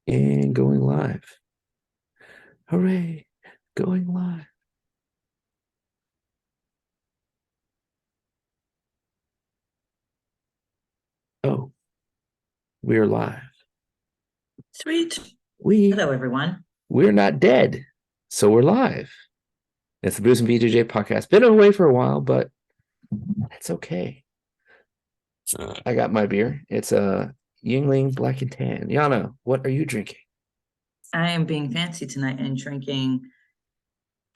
And going live. Hooray, going live. Oh, we're live. Sweet. We Hello, everyone. we're not dead, so we're live. It's the Booze and BJJ podcast. Been away for a while, but that's okay. I got my beer. It's a Yingling Black and Tan. Yana, what are you drinking? I am being fancy tonight and drinking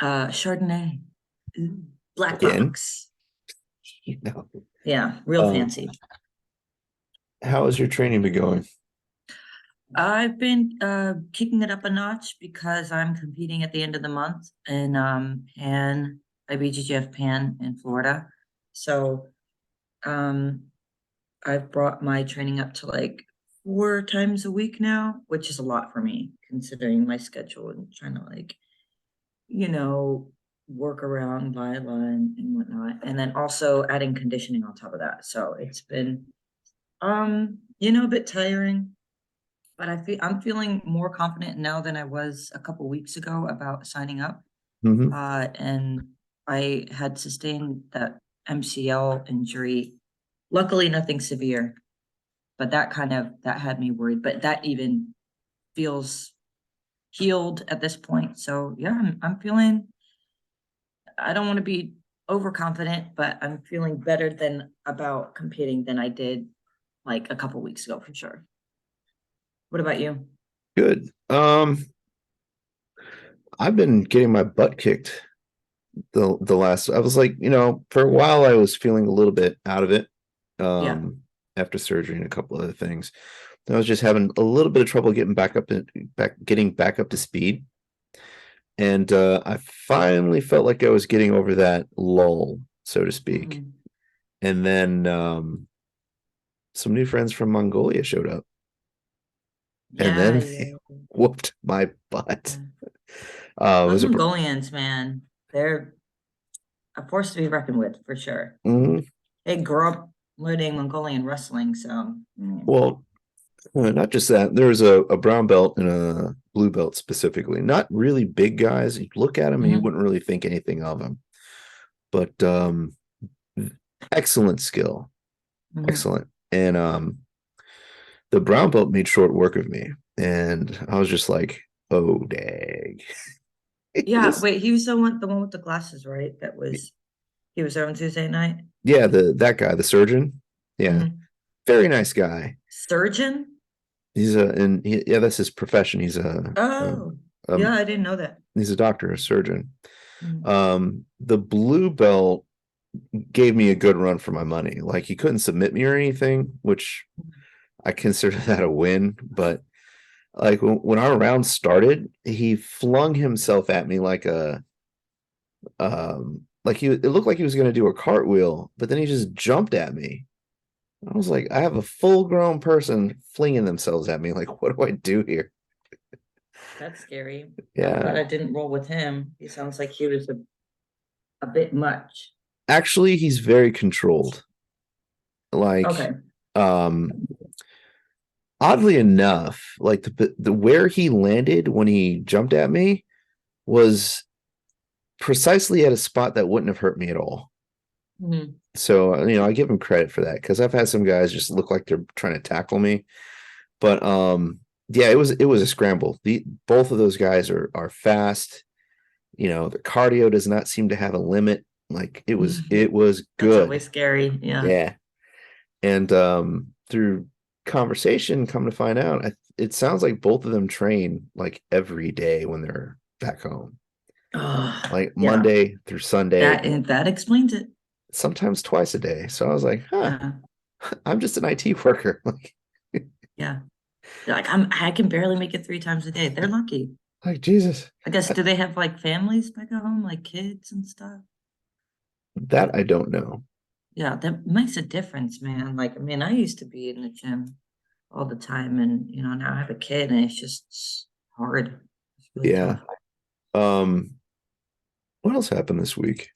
Chardonnay. Black Again, box. you know. Yeah, real Um, fancy. how has your training been going? I've been kicking it up a notch because I'm competing at the end of the month in Pan, BJJ Pan in Florida. So um I've brought my training up to like 4 times a week now, which is a lot for me considering my schedule and trying to you know, work around Lila and whatnot. And then also adding conditioning on top of that. So it's been a bit tiring, but I'm feeling more confident now than I was a couple weeks ago about signing up. Mm-hmm. And I had sustained that MCL injury. Luckily nothing severe, but that had me worried. But that even feels healed at this point. So yeah, I'm feeling I don't want to be overconfident, but I'm feeling better than about competing than I did like a couple weeks ago for sure. What about you? Good. I've been getting my butt kicked the last. I was like, for a while I was feeling a little bit out of it. Yeah. After surgery and a couple other things. I was just having a little bit of trouble getting back up to speed. And I finally felt like I was getting over that lull, so to speak. Mhm. And then some new friends from Mongolia showed up, and Yeah, then yeah, they whooped my butt. yeah. It Those was a Mongolians, man, they're a force to be reckoned with for sure. mhm. They grew up learning Mongolian wrestling, so Well, not just that. There was a brown belt and a blue belt specifically. Not really big guys. You look at them and you mhm, wouldn't really think anything of them, but excellent skill, mhm. excellent. And the brown belt made short work of me, and I was just like, "Oh, dag!" Yeah, this, wait, he was the one with the glasses, right? He was there on Tuesday night. yeah, the that guy, the surgeon, yeah, Mhm. very nice guy. Surgeon? Yeah, that's his profession. Oh, yeah, Um, I didn't know that. he's a doctor, a surgeon. Mhm. The blue belt gave me a good run for my money. Like he couldn't submit me or anything, which I consider that a win. But like when our round started, he flung himself at me it looked like he was going to do a cartwheel, but then he just jumped at me. I was like, I have a full grown person flinging themselves at me. Like, what do I do here? That's scary. I'm Yeah, glad I didn't roll with him. He sounds like he was a bit much. actually, he's very controlled. Like, Okay. um, oddly enough, like the where he landed when he jumped at me was precisely at a spot that wouldn't have hurt me at all. Mhm. So, I give him credit for that because I've had some guys just look like they're trying to tackle me. But yeah, it was a scramble. The both of those guys are fast. Their cardio does not seem to have a limit. Like it was That's good. always scary. Yeah. Yeah. And through conversation, come to find out, it sounds like both of them train like every day when they're back home, Oh, like yeah. Monday through Sunday, That explains it. sometimes twice a day. So I was like, huh, Yeah. I'm just an IT worker. Yeah. They're like, I can barely make it 3 times a day. They're lucky. Like Jesus. I guess I- do they have like families back at home, like kids and stuff? That I don't know. Yeah, that makes a difference, man. Like, I mean, I used to be in the gym all the time, and now I have a kid, and it's just hard. It's really Yeah. tough. Um, what else happened this week?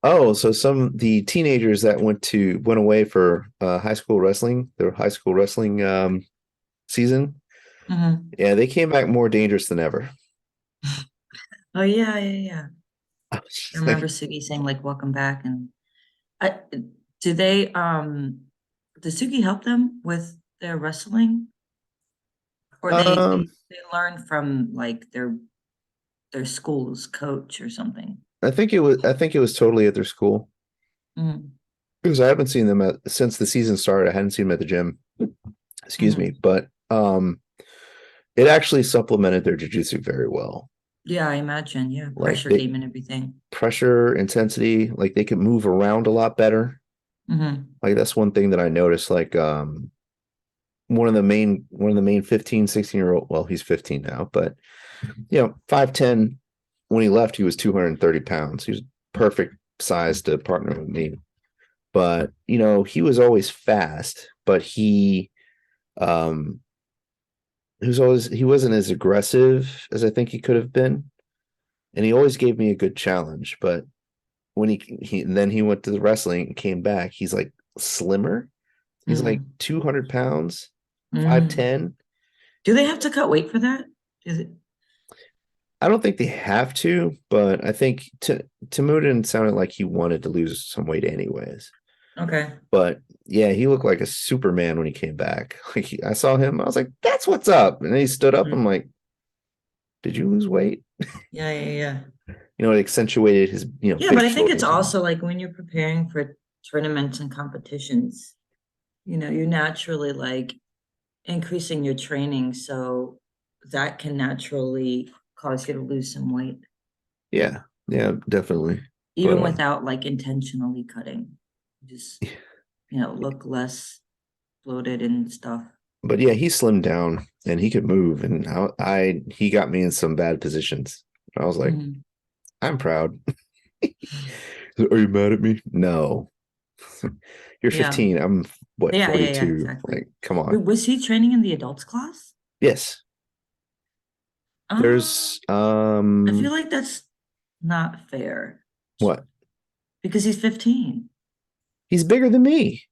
Oh, so the teenagers that went away for high school wrestling, their high school wrestling season. Mhm. Yeah, they came back more dangerous than ever. Oh yeah, yeah, yeah. I was I just remember like, Suki saying like welcome back and I do they does Suki help them with their wrestling? Or um, they learn from like their school's coach or something. I think it was totally at their school Mm, because I haven't seen them since the season started. I hadn't seen them at the gym. Excuse me, mhm. but it actually supplemented their jujitsu very well. Yeah, I imagine. Yeah, Like pressure they game and everything. pressure, intensity, like they could move around a lot better. Hmm. Like that's one thing that I noticed. Like one of the main 15, 16 year old, well, he's 15 now, but 5'10" when he left, he was 230 pounds. He was perfect size to partner with me. But he was always fast, but um he wasn't as aggressive as I think he could have been. And he always gave me a good challenge. But when and then he went to the wrestling and came back, he's like slimmer. He's like Mm. 200 pounds, Mm. 5'10". Do they have to cut weight for that? Is it I don't think they have to, but I think Temudin sounded like he wanted to lose some weight anyways. okay? But yeah, he looked like a Superman when he came back. Like I saw him, I was like, "That's what's up." And then he stood up. I'm Mm. like, "Did you lose weight?" Yeah, yeah, yeah. It accentuated his Yeah, but big I think it's shoulders. also like when you're preparing for tournaments and competitions, you're naturally like increasing your training, so that can naturally cause you to lose some weight, Yeah, yeah, definitely. But even without like intentionally cutting. Just, look less bloated and stuff. but yeah, he slimmed down and he could move, and he got me in some bad positions. I was like, Mhm. I'm proud. Are you mad at me? No. You're Yeah. 15. I'm what, Yeah, yeah, yeah, 42? exactly. Like, come Wait, on. was he training in the adults class? Yes. Uh, There's I feel like that's not fair what? because he's 15. He's bigger than me.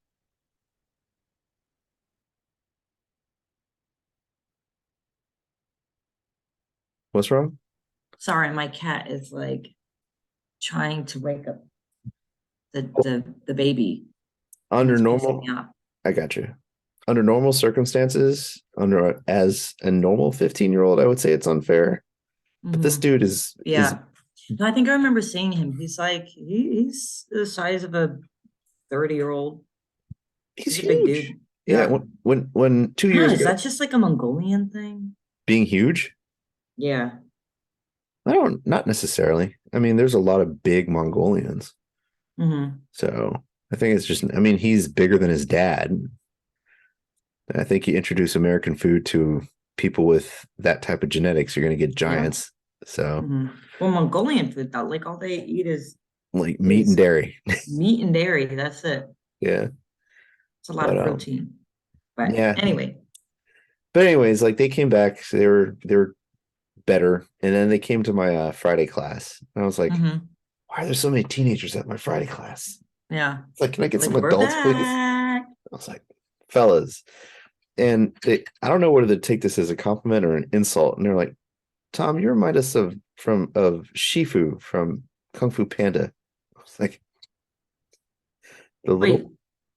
What's wrong? Sorry, my cat is like trying to wake up the baby and Under it's pissing me normal, off. I got you. Under normal circumstances, as a normal 15-year-old, I would say it's unfair. But this Hmm. dude is Yeah. No, I think I remember seeing him. He's like he's the size of a 30-year-old. he's He's a big huge. dude. Yeah, Yeah. when two I don't years know, is ago, that just like a Mongolian thing? being huge, Yeah. I don't not necessarily. I mean, there's a lot of big Mongolians. Hmm. So I think it's just, I mean, he's bigger than his dad. I think you introduce American food to people with that type of genetics, you're going to get Yeah. giants. So, Hmm. Well, Mongolian food though, like all they eat like meat and is dairy. meat and dairy. That's it. Yeah. It's a lot But, of protein. But yeah. anyway. But, anyways, like they came back, so they were better. And then they came to my Friday class. And I was like, Hmm. why are there so many teenagers at my Friday class? Yeah. It's like, can I get Like some we're adults, please? back. I was like, fellas. And I don't know whether to take this as a compliment or an insult. And they're like, Tom, you remind us of Shifu from Kung Fu Panda. I was like, the Wait, little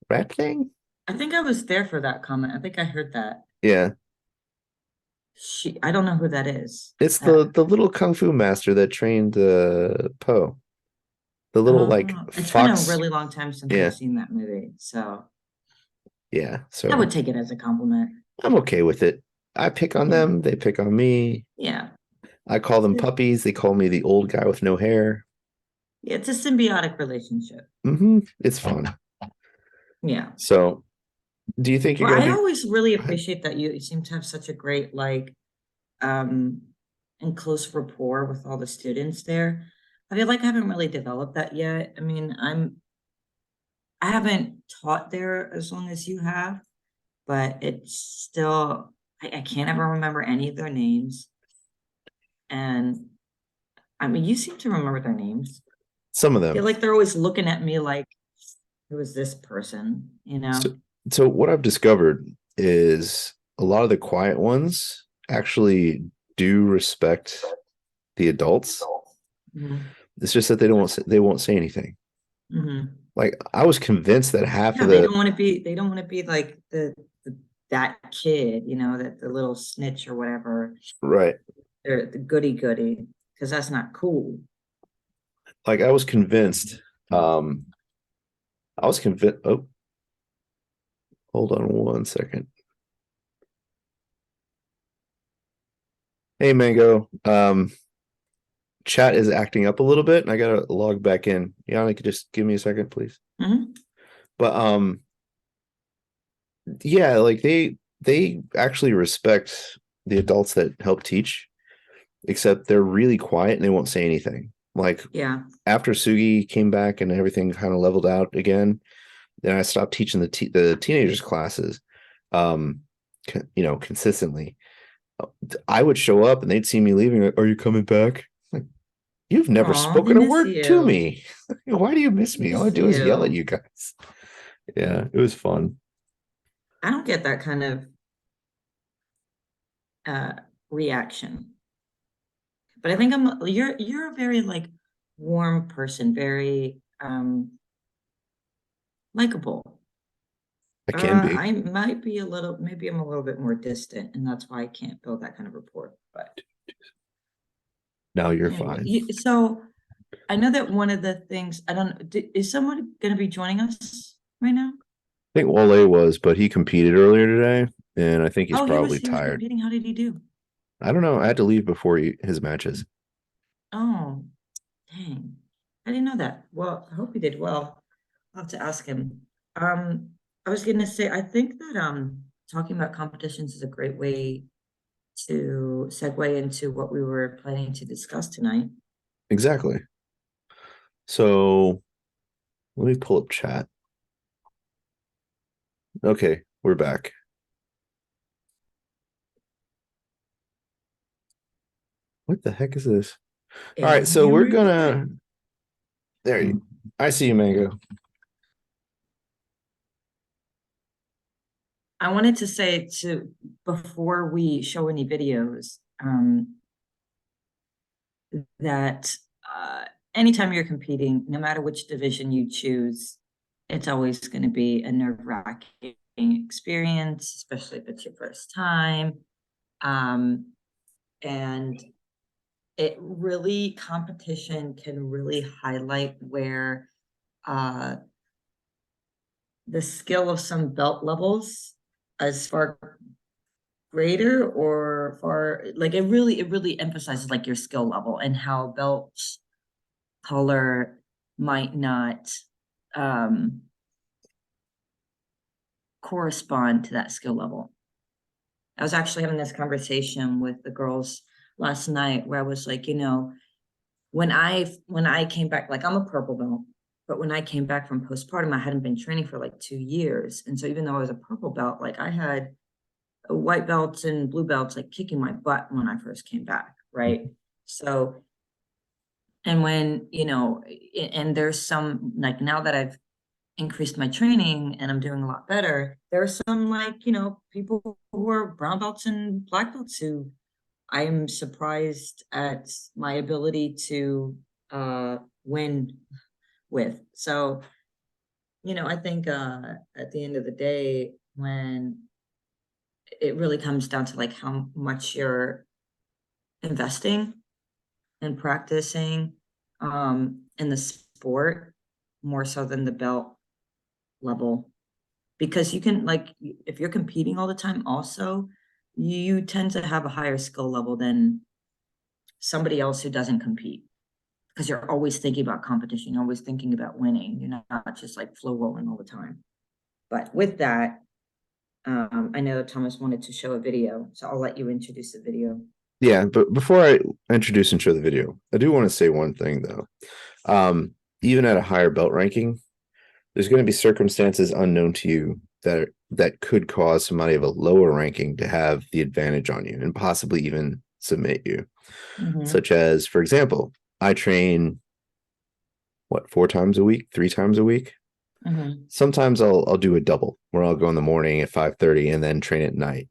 rat thing? I think I was there for that comment. I think I heard that. Yeah. I don't know who that is. It's the little Kung Fu master that trained Poe. The little like Oh, it's been a fox. really long time since I've Yeah. seen that movie, so Yeah. I would So take it as a compliment. I'm okay with it. I pick on Yeah, them, they pick on me. yeah. I call them It- puppies. They call me the old guy with no hair. It's a symbiotic relationship. It's fun. Yeah. So do you think you're Well, gonna I be always really appreciate that you seem to have such a great like um and close rapport with all the students there. I feel like I haven't really developed that yet. I mean, I haven't taught there as long as you have, but it's still I can't ever remember any of their names. And I mean, you seem to remember their names. some of I feel them? like they're always looking at me like, who is this person? So, so what I've discovered is a lot of the quiet ones. actually do respect the adults. Mhm. It's just that they won't say anything. Mhm. Like I was convinced that half Yeah, of the they don't want to be like that kid, that the little snitch or whatever, right, or the goody goody, because that's not cool. like um I was convinced. Oh, hold on one second. Hey Mango, chat is acting up a little bit and I gotta log back in. Yana, could just give me a second, please. Mhm. But yeah, like they actually respect the adults that help teach, except they're really quiet and they won't say anything. Like Yeah. after Sugi came back and everything kind of leveled out again, then I stopped teaching the teenagers classes, um, consistently. I would show up and they'd see me leaving. Like, are you coming back? Like, you've never Oh, they spoken a miss word to you. me. Why do you miss me? All I Miss do is yell at you. you guys. Yeah, it was fun. I don't get that kind of uh reaction. But I think you're a very like warm person, very likable. I can be. I might be maybe I'm a little bit more distant, and that's why I can't build that kind of rapport. But Now you're anyway, fine. so I know that one of the things I don't is someone going to be joining us right now? I think Wale was, but he competed earlier today, and I think he's Oh, probably he was tired. competing. How did he do? I don't know. I had to leave before his matches. Oh, dang. I didn't know that. Well, I hope he did well. I'll have to ask him. Um, I was gonna say, I think that talking about competitions is a great way to segue into what we were planning to discuss tonight. Exactly. So let me pull up chat. Okay, we're back. What the heck is this? All right, so And we're we're back. gonna. There you. I see you, Mango. I wanted to say before we show any videos, that anytime you're competing, no matter which division you choose, it's always going to be a nerve-wracking experience, especially if it's your first time. Um, and competition can really highlight where uh, the skill of some belt levels is far greater or far, like it really emphasizes like your skill level and how belts color might not um, correspond to that skill level. I was actually having this conversation with the girls last night where I was like, when I came back, like I'm a purple belt, but when I came back from postpartum, I hadn't been training for like 2 years. And so even though I was a purple belt, like I had white belts and blue belts like kicking my butt when I first came back, right? So and when, and there's some like now that I've increased my training and I'm doing a lot better, there are some like, people who are brown belts and black belts who I am surprised at my ability to win with. So, I think at the end of the day, when it really comes down to like how much you're investing and practicing in the sport more so than the belt level, because you can like if you're competing all the time also you tend to have a higher skill level than somebody else who doesn't compete, because you're always thinking about competition, you're always thinking about winning, you're not just like flow rolling all the time. But with that, I know Thomas wanted to show a video, so I'll let you introduce the video. Yeah, but before I introduce and show the video, I do want to say one thing though. Even at a higher belt ranking, there's going to be circumstances unknown to you that could cause somebody of a lower ranking to have the advantage on you and possibly even submit you. Mm-hmm. Such as, for example, I train what 4 times a week, 3 times a week. Mm-hmm. Sometimes I'll do a double where I'll go in the morning at 5:30 and then train at night.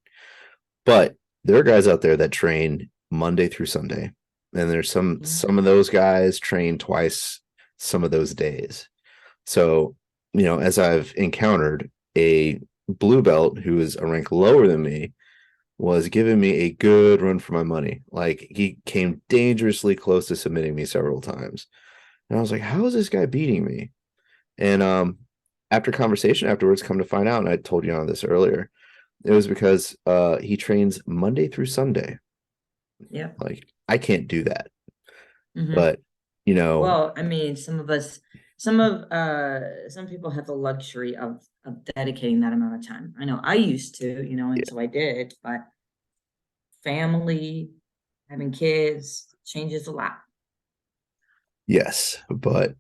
But there are guys out there that train Monday through Sunday, and there's some of those guys train twice some of those days. So, as I've encountered a blue belt who is a rank lower than me was giving me a good run for my money. Like he came dangerously close to submitting me several times. And I was like, how is this guy beating me? And after conversation afterwards, come to find out, and I told you on this earlier, it was because he trains Monday through Sunday. Yeah. Like I can't do that. Mhm. But Well, I mean, some people have the luxury of dedicating that amount of time. I know I used to, and yeah, so I did, but family, having kids changes a lot. yes, but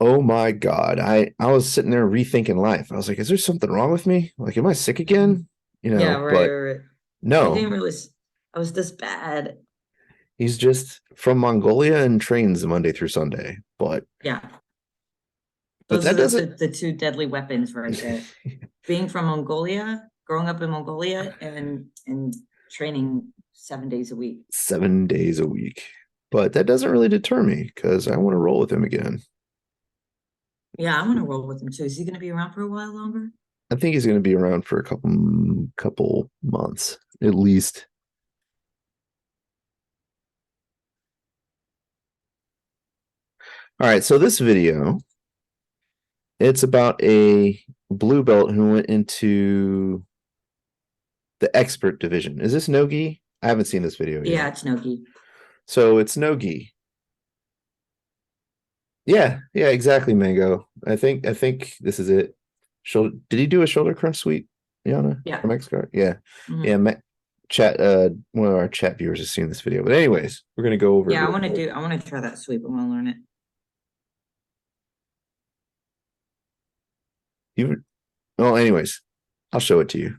oh my God. I was sitting there rethinking life. I was like, is there something wrong with me? Like, am I sick again? Yeah, right, But right, right. I no, didn't realize I was this bad. he's just from Mongolia and trains Monday through Sunday. Yeah, But those are that doesn't the two deadly weapons right there. Being from Mongolia, growing up in Mongolia, and training 7 days a week. 7 days a week. But that doesn't really deter me because I want to roll with him again. Yeah, I want to roll with him too. Is he going to be around for a while longer? I think he's going to be around for a couple months at least. All right, so this video, it's about a blue belt who went into the expert division. Is this no-gi? I haven't seen this video Yeah, yet. it's Nogi. So it's no-gi. Yeah, yeah, exactly, Mango. I think this is it. Shoulder, did he do a shoulder crunch sweep, Yana, Yeah. from X-Guard? Yeah. Yeah, Mhm. chat one of our chat viewers has seen this video. But anyways, we're gonna go over it Yeah, real quick. I want to try that sweep. I want to learn it. You well, anyways, I'll show it to you.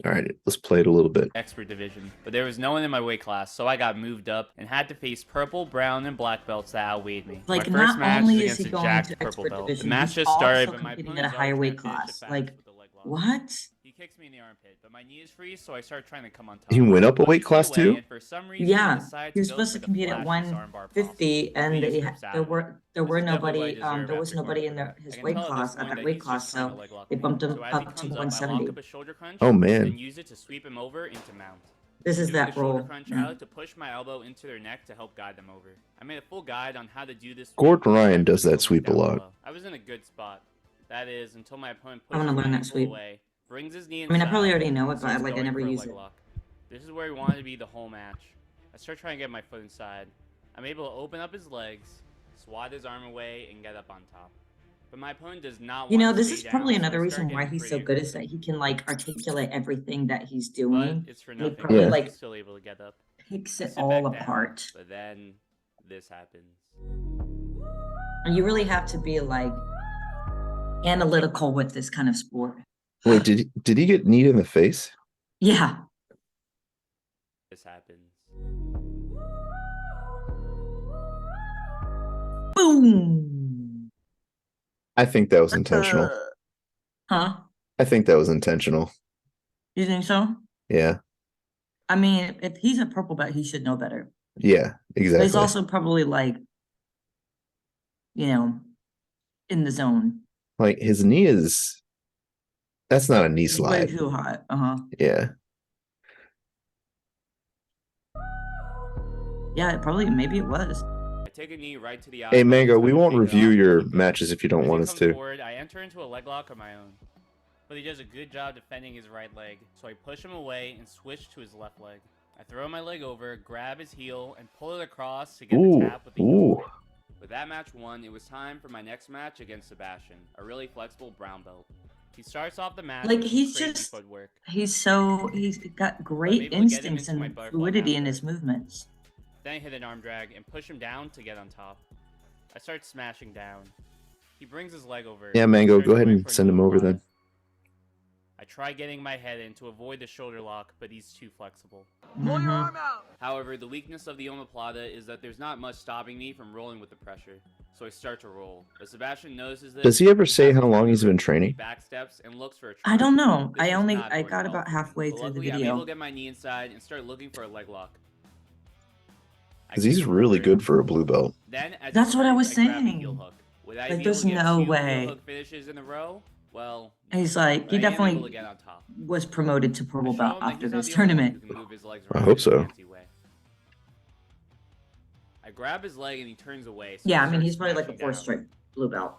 All right, let's play it a little bit. Expert division, but there was no one in my weight class, so I got moved up and had to face purple, brown, and black belts that outweighed me. Like, My first not match was only is against he a going jacked to purple expert belt. The division, match he's just started, also but my competing at a opponent's higher already weight trying to finish class. it fast Like, with the leg lock. what? He kicks me in the armpit, but my knee is free, so I start trying to come on top. He went up a weight Pushes me class away, too? and for some reason, he Yeah, decided he to was go supposed for to the compete at flashiest armbar 150, possible. and Really just rips out of me. there were This is definitely what I nobody deserve there was after nobody going in for it. his I can weight tell at this class at point that that weight he's just class, trying to so leg lock they me. bumped him So as he up to comes up, I lock up 170. a shoulder crunch Oh and man. use it to sweep him over into mount. This is Doing the that shoulder roll. crunch, Yeah. I like to push my elbow into their neck to help guide them over. I made a full guide on how to do this sweep, Gordon so Ryan I does put in that the link sweep a down lot. below. I was in a good spot. That is, until my opponent I want pushes to learn my that ankle sweep. away, brings his knee I mean, I inside, probably already know it, and but I starts going never for a use leg it. lock. This is where he wanted to be the whole match. I start trying to get my foot inside. I'm able to open up his legs, swat his arm away, and get up on top. But my opponent does not want to This stay is down, probably so I another start reason why getting he's so pretty good is that aggressive. he can like articulate everything that he's But doing. it's for And he nothing. probably Yeah. He's still able to get up. picks I it sit all back down, apart. but then this happens. And you really have to be like analytical with this kind of sport. Wait, did he get kneed in the face? Yeah. This happens. Boom. I think that was intentional. Huh? I think that was intentional. You think so? Yeah. I mean, if he's a purple belt, he should know better. Yeah, But he's exactly. also probably like, in the zone. Like his knee is that's not a knee It's way slide. too hot. Uh-huh. Yeah. Yeah, maybe it was. I take a knee right to the eye. Hey but Mango, it's we time to won't shake it review off and your keep going. matches if you don't As want he us comes to. forward, I enter into a leg lock of my own. But he does a good job defending his right leg, so I push him away and switch to his left leg. I throw my leg over, grab his heel, and pull it across to get the Ooh, tap with the ooh. heel. With that match won, it was time for my next match against Sebastian, a really flexible brown belt. He starts off the match Like, with he's crazy just- footwork. he's got great able to get him instincts into my and butterfly fluidity in after. his movements. Then I hit an arm drag and push him down to get on top. I start smashing down. He brings his leg over. Yeah, and Mango, starts go ahead going and for a send him over no-apply. then. I try getting my head in to avoid the shoulder lock, but he's too flexible. Mhm. However, the weakness of the omoplata is that there's not much stopping me from rolling with the pressure. so I start to roll. But Sebastian notices this. Does he ever say passes how long right he's over been me. He training? backsteps and looks for a I don't know. This was not I going got well about for me. halfway But through the luckily, I'm able video. to get my knee inside and start looking for a leg lock. Because he's really good for a blue belt. Then, as That's what I was grab the heel saying. hook. Would I Like, be there's able to get no 2 way. heel hook finishes in a row? Well, And he's like, but he I am able to definitely get on top. was promoted to I purple show belt him that after he's not this the only one tournament. who can move his legs I around hope in a so. fancy way. I grab his leg and he turns away. So Yeah, I mean, start he's probably like a smashing 4 down. stripe blue belt.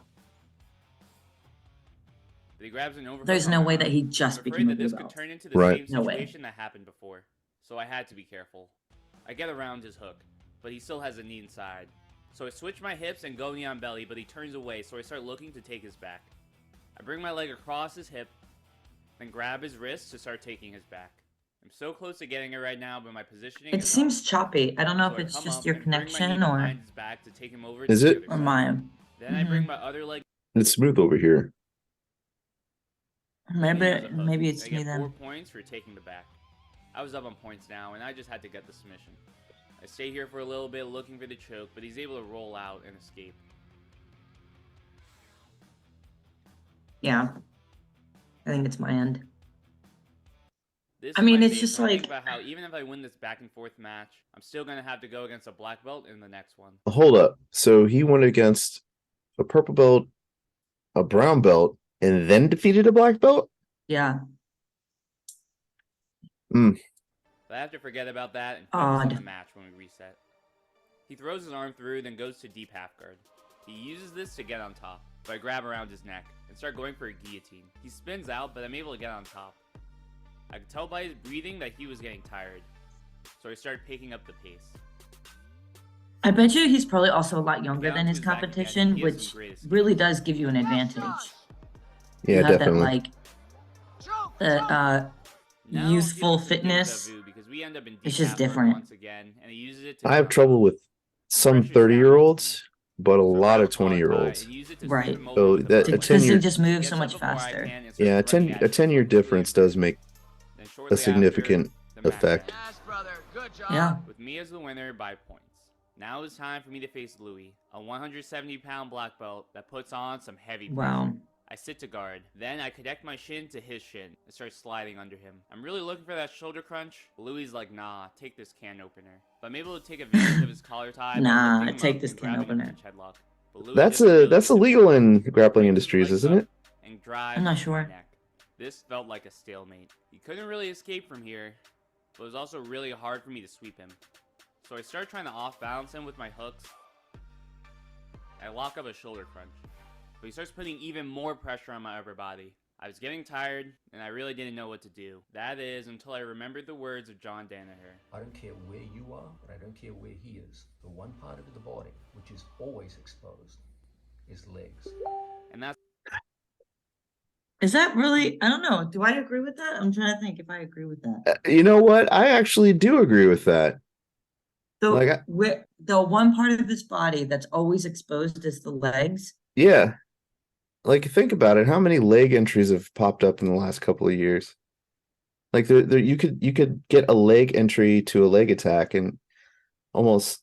But he grabs an overhook There's on no my way arm. that he I'm just afraid became a that blue this could belt. turn into the Right. same No way. situation that happened before. So I had to be careful. I get around his hook, but he still has a knee inside. So I switch my hips and go knee on belly, but he turns away, so I start looking to take his back. I bring my leg across his hip, then grab his wrist to start taking his back. I'm so close to getting it right now, but my positioning It is seems off. choppy. I don't know So if I it's come just up your and bring my knee connection or behind his back to take him over Is to it? the other or side. mine. Then I bring my other leg. It's smooth over here. Maybe as a hook, maybe and it's I me get 4 then. points for taking the back. I was up on points now, and I just had to get the submission. I stay here for a little bit looking for the choke, but he's able to roll out and escape. Yeah. I think it's my end. This I is mean, my it's face just when I think like- about how even if I win this back and forth match, I'm still gonna have to go against a black belt in the next one. Hold up. So he went against a purple belt, a brown belt, and then defeated a black belt? Yeah. But I have to forget about that and focus on Odd. the match when we reset. He throws his arm through, then goes to deep half guard. He uses this to get on top, so I grab around his neck and start going for a guillotine. He spins out, but I'm able to get on top. I could tell by his breathing that he was getting tired, so I started picking up the pace. I bet you he's probably also a lot younger Get than onto his his back again. competition, He has which some great escape. really does give you an advantage. Yeah, You have definitely. that like Now youthful I'm feeling some fitness. deja vu because we end up in It's deep just half guard different. once again, and he uses it to I have jump. trouble with some Pressure's down 30-year-olds, but a So I lot grab of a collar tie 20-year-olds. and use it to Right. sweep him over So with the that front a leg. Because 10-year they just move Gets so up much before I faster. can and starts Yeah, a running 10 at a me, 10-year completely difference does aggressive. make Then a shortly after, significant the match effect. ends. Yes, brother. Good job. Yeah. With me as the winner by points. Now it's time for me to face Louis, a 170-pound black belt that puts on some heavy pressure. Wow. I sit to guard, then I connect my shin to his shin and start sliding under him. I'm really looking for that shoulder crunch, but Louis is like, nah, take this can opener. But I'm able to take advantage of his collar tie by Nah, lifting him take up this and can grabbing a opener. pinch headlock. But Louis That's doesn't really that's give a illegal shit. in He grappling brings his industries, legs isn't up it? and drives I'm not into my sure. neck. This felt like a stalemate. He couldn't really escape from here, but it was also really hard for me to sweep him. So I start trying to off-balance him with my hooks. I lock up a shoulder crunch, but he starts putting even more pressure on my upper body. I was getting tired, and I really didn't know what to do. That is, until I remembered the words of John Danaher. I don't care where you are, and I don't care where he is. The one part of the body which is always exposed is legs. And that's Is that really? I don't know. Do I agree with that? I'm trying to think if I agree with that. You know what? I actually do agree with that. So Like, the one part of his body that's always exposed is the legs. Yeah. Like, think about it. How many leg entries have popped up in the last couple of years? Like, there you could get a leg entry to a leg attack in almost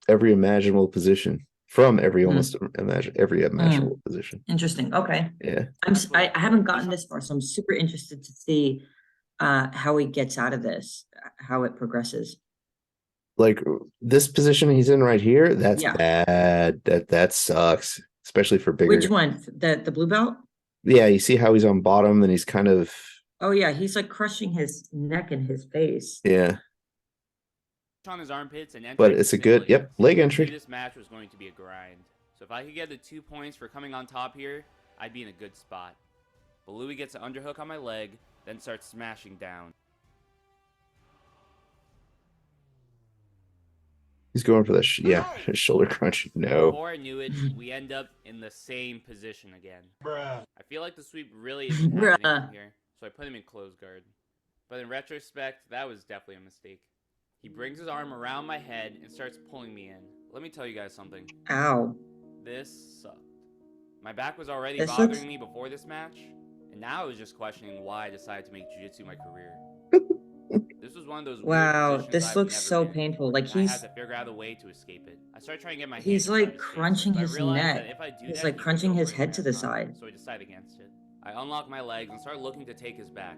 every imaginable position from every imaginable position. Interesting. Okay. Yeah. I haven't gotten this far, so I'm super interested to see how he gets out of this, how it progresses. Like this position he's in right here, that's Yeah. bad. That sucks, especially for bigger. Which one? The blue belt? Yeah, you see how he's on bottom and he's kind of Oh yeah, he's like crushing his neck and his face. yeah. on his armpits and But entering it's a single good leg I knew entry. This match was going to be a grind. So if I could get the 2 points for coming on top here, I'd be in a good spot. But Louis gets an underhook on my leg, then starts smashing down. He's going for the shoulder crunch. No. Before I knew it, we end up in the same position again. I feel like the sweep really isn't happening from here, so I put him in close guard. But in retrospect, that was definitely a mistake. He brings his arm around my head and starts pulling me in. Let me tell you guys something. Ow. This sucked. My back was already This bothering sucks. me before this match, and now I was just questioning why I decided to make jiu-jitsu my career. This was one of those weird Wow, positions this I've looks never so been in painful. before, Like and I had to figure out a way to escape it. I started trying to get my hands he's inside like his face, crunching but I his realized neck. that if I do He's that, like he could crunching go his for the head to the marathon, side. so I decided against it. I unlock my legs and start looking to take his back.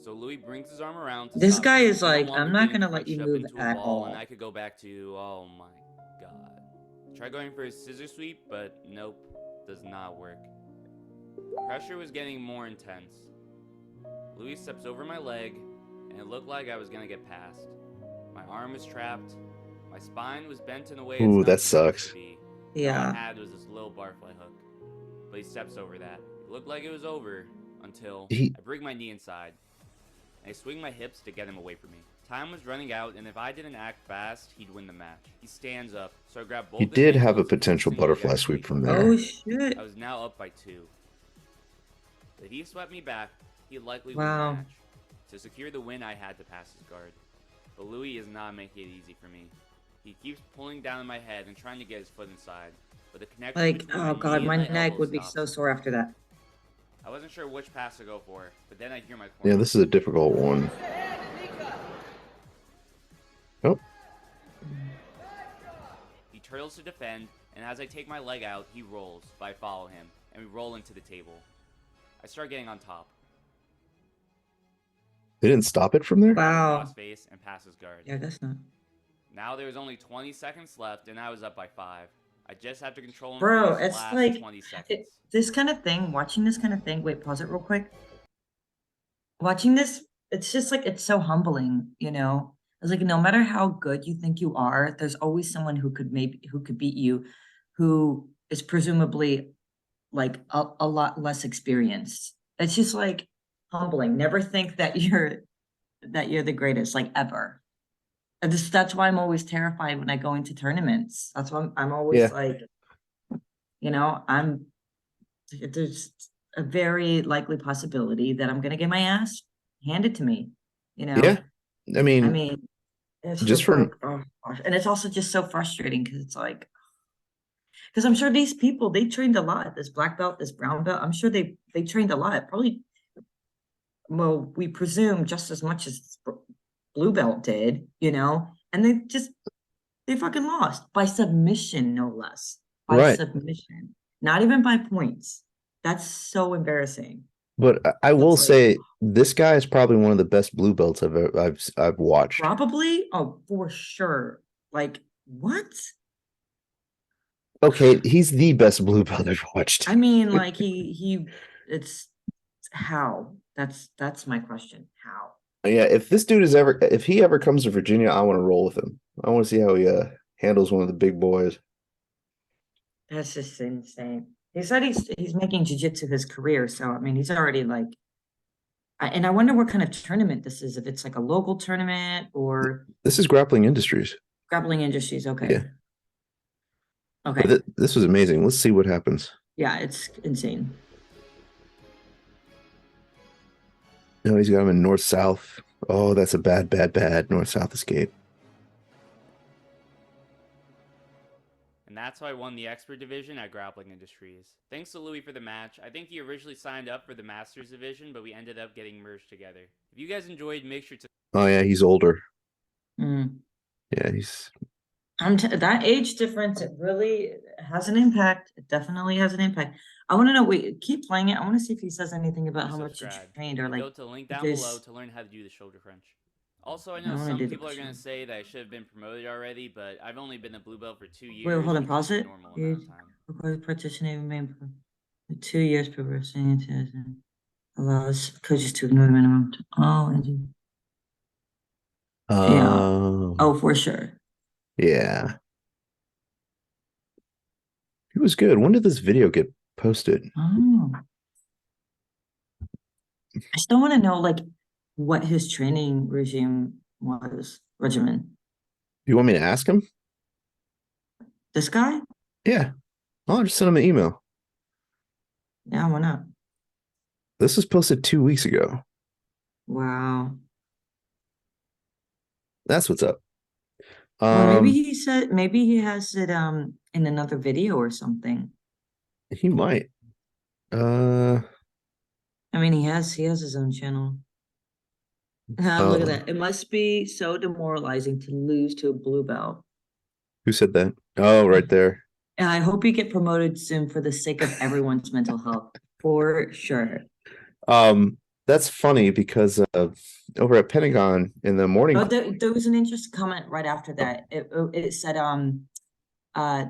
So Louis brings his arm around to This stop guy me. is I'm no like, longer I'm not getting gonna let you crunched up move into a at ball, and I all. could go back to, oh my god. Try going for his scissor sweep, but nope, does not work. Pressure was getting more intense. Louis steps over my leg, and it looked like I was gonna get past. My arm was trapped. My spine was bent in a way it's Ooh, not that supposed to sucks. be. And all I Yeah. had was this little barfly hook. But he steps over that. It looked like it was over until He I bring my knee inside. And I swing my hips to get him away from me. Time was running out, and if I didn't act fast, he'd win the match. He stands up, so I grab he both his did have a ankles, potential twisting butterfly vigorously. sweep from Oh there. shit. I was now up by 2. If he swept me back, he'd likely win the Wow. match. To secure the win, I had to pass his guard. But Louis is not making it easy for me. He keeps pulling down on my head and trying to get his foot inside, but the connection Like, between oh my god, knee my and my neck elbow would be stops so him. sore after that. I wasn't sure which pass to go for, but then I hear my Yeah, corner. this is a difficult one. Oh, He turtles to defend, and as I take my leg out, he rolls, but I follow him, and we roll into the table. I start getting on top. they didn't stop it from there? Grab him Wow. cross face and pass his guard. Yeah, I guess not. Now there was only 20 seconds left, and I was up by 5. I just have to control him Bro, for these it's last like 20 seconds. this kind of thing, watching this kind of thing. Wait, pause it real quick. Watching this, it's just like it's so humbling, you know. It's like no matter how good you think you are, there's always someone who could beat you, who is presumably like a lot less experienced. It's just like humbling. Never think that you're the greatest, like ever. And that's why I'm always terrified when I go into tournaments. That's why I'm always Yeah. like, you know, there's a very likely possibility that I'm gonna get my ass handed to me, you know? Yeah. I I mean, mean, it's just just like, from oh gosh. And it's also just so frustrating because it's like, because I'm sure these people they trained a lot. This black belt, this brown belt. I'm sure they trained a lot. Probably, well, we presume just as much as blue belt did, you know. And they fucking lost by submission, no less. By right. submission, not even by points. That's so embarrassing. But I will It's like say this guy is probably one of the best blue belts I've watched. probably, oh, for sure. Like what? Okay, he's the best blue belt I've watched. I mean, like it's how? That's my question. How? Yeah, if he ever comes to Virginia, I want to roll with him. I want to see how he handles one of the big boys. That's just insane. He said he's making jujitsu his career, so I mean, he's already like, and I wonder what kind of tournament this is. If it's like a local tournament or This is Grappling Industries. Grappling Industries. Okay, Yeah. okay, This was amazing. Let's see what happens. yeah, it's insane. No, he's got him in north south. Oh, that's a bad north south escape. And that's how I won the expert division at Grappling Industries. Thanks to Louis for the match. I think he originally signed up for the Masters division, but we ended up getting merged together. If you guys enjoyed, make sure to... Oh yeah, he's older. Mm. Yeah, he's That age difference, it really has an impact. It definitely has an impact. I want to know, wait, keep playing it. I want to see if he says anything about how much you subscribe. trained or And like go to the link if down below there's to learn how to do the shoulder crunch. Also, I I know wanna some do the people are going to shoulder. say that I should have been promoted already, but I've only been a blue belt for 2 years. Wait, hold on, which pause is it. a normal You amount of time. require partitioning remain for 2 years progressing into allows coaches to ignore the minimum. Oh, yeah. Oh, for sure. yeah. He was good. When did this video get posted? Oh, I still want to know like what his training regimen. You want me to ask him? This guy? Yeah. I'll just send him an email. Yeah, why not? This was posted 2 weeks ago. Wow. That's what's up. Well, maybe he said maybe he has it in another video or something. He might. I mean, he has his own channel. Look at Um, that. It must be so demoralizing to lose to a blue belt. who said that? Oh, right there. And I hope you get promoted soon for the sake of everyone's mental health, for sure. Um, that's funny because over at Pentagon in the morning. Oh, there was an interesting comment right after that. It said,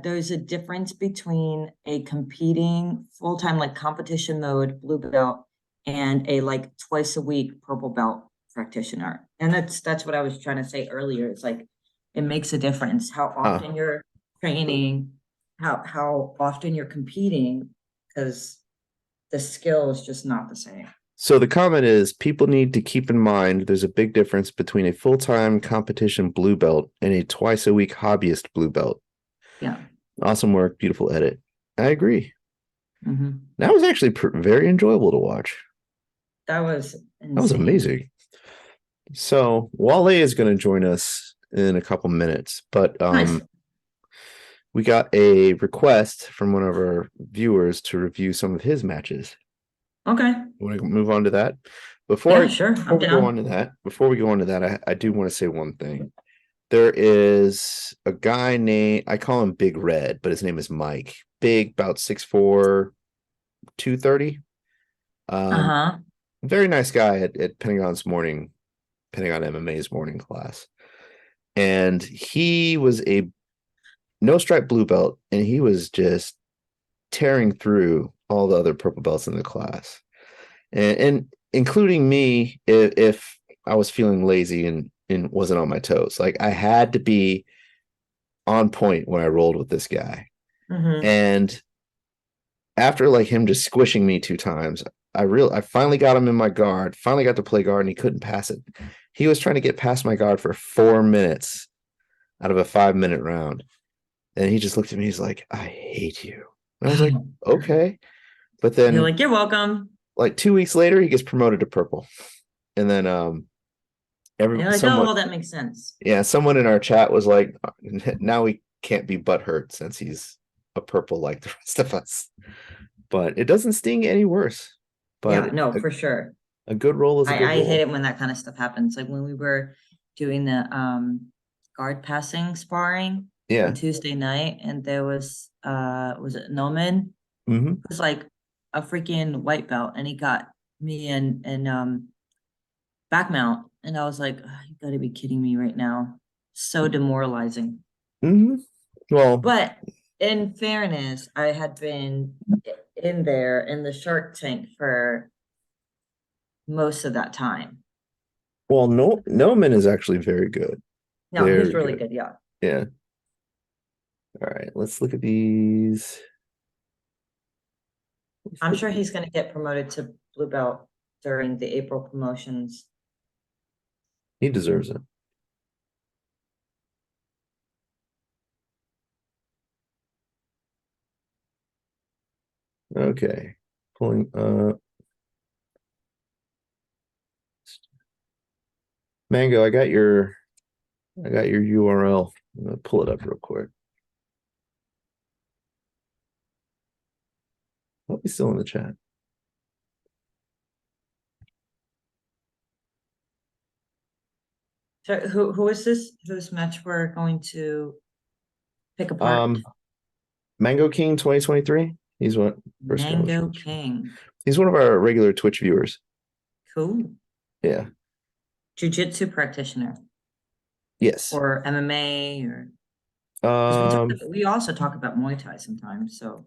there's a difference between a competing full-time like competition mode blue belt and a like twice a week purple belt practitioner. And that's what I was trying to say earlier. It's like it makes a difference how often you're training, how often you're competing, because the skill is just not the same. So the comment is people need to keep in mind there's a big difference between a full-time competition blue belt and a twice a week hobbyist blue belt. Yeah. Awesome work, beautiful edit. I agree. Mm-hmm. That was actually very enjoyable to watch. That was insane. That was amazing. So Wale is going to join us in a couple minutes, but Nice. we got a request from one of our viewers to review some of his matches. Okay. Want to move on to that? Yeah, sure. I'm we down. go on to that, I do want to say one thing. There is a guy named, I call him Big Red, but his name is Mike. Big, about 6'4", 230. Uh-huh. Very nice guy at Pentagon MMA's morning class. And he was a no stripe blue belt, and he was just tearing through all the other purple belts in the class. And including me, if I was feeling lazy and wasn't on my toes. Like I had to be on point when I rolled with this guy. Mm-hmm. And after like him just squishing me 2 times, I finally got him in my guard, finally got to play guard, and he couldn't pass it. He was trying to get past my guard for 4 minutes out of a 5-minute round. And he just looked at me, he's like, I hate you. And I was like, okay. But then You're like, you're welcome. like 2 weeks later, he gets promoted to purple. And then You're like, oh, well, that makes sense. yeah, someone in our chat was like, now we can't be butthurt since he's a purple like the rest of us. But it doesn't sting any worse. But Yeah, no, for sure. a good roll is a good I roll. hate it when that kind of stuff happens. Like when we were doing the guard passing sparring on Tuesday night, and there was it Noman? Mm-hmm. It was like a freaking white belt, and he got me and back mount, and I was like, oh, you gotta be kidding me right now. So demoralizing. Mm-hmm. Well, but in fairness, I had been in there in the Shark Tank for most of that time. Well, Noman is actually very good. No, he's really good. Yeah. Yeah. All right, let's look at these. I'm sure he's going to get promoted to blue belt during the April promotions. He deserves it. Okay. Pulling up. Mango, I got your URL. I'm gonna pull it up real quick. I'll be still in the chat. So who is this? Whose match we're going to pick apart? Mango King 2023. He's what? Mango King. He's one of our regular Twitch viewers. Cool. Yeah. Jiu-jitsu practitioner. Yes. Or MMA we also talk about Muay Thai sometimes. So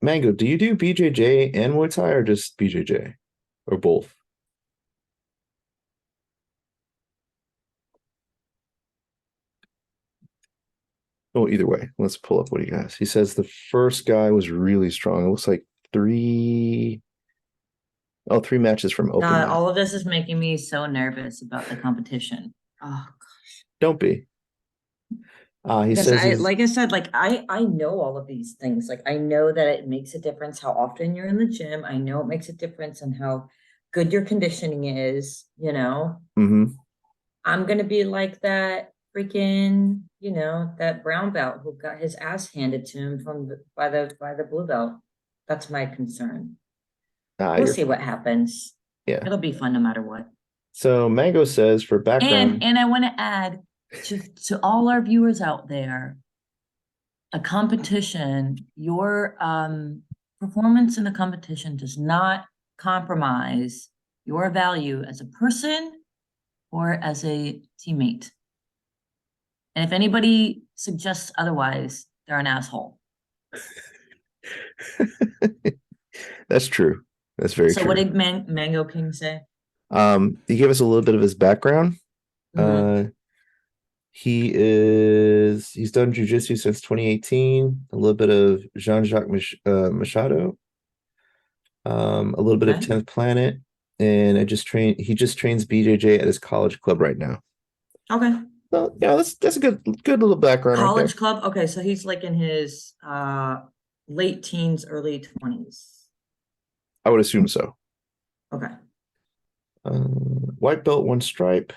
Mango, do you do BJJ and Muay Thai or just BJJ? Or both? Oh, either way. Let's pull up what he has. He says the first guy was really strong. It looks like 3 matches from open. All of this is making me so nervous about the competition. Oh gosh. Don't be. He says like I said, like I know all of these things. Like I know that it makes a difference how often you're in the gym. I know it makes a difference in how good your conditioning is, Mm-hmm. I'm gonna be like that freaking, that brown belt who got his ass handed to him by the blue belt. That's my concern. We'll see what happens. Yeah. It'll be fun no matter what. So Mango says for background. And I want to add to all our viewers out there, a competition, your performance in the competition does not compromise your value as a person or as a teammate. And if anybody suggests otherwise, they're an asshole. That's true. That's very So true. what did Mango King say? He gave us a little bit of his background. Mhm. He's done jujitsu since 2018, a little bit of Jean-Jacques Machado, a little bit of Okay. 10th Planet, and he just trains BJJ at his college club right now. Okay. So yeah, that's a good little background right there. College club. Okay, so he's like in his late teens, early 20s. I would assume so. Okay. White belt, one stripe.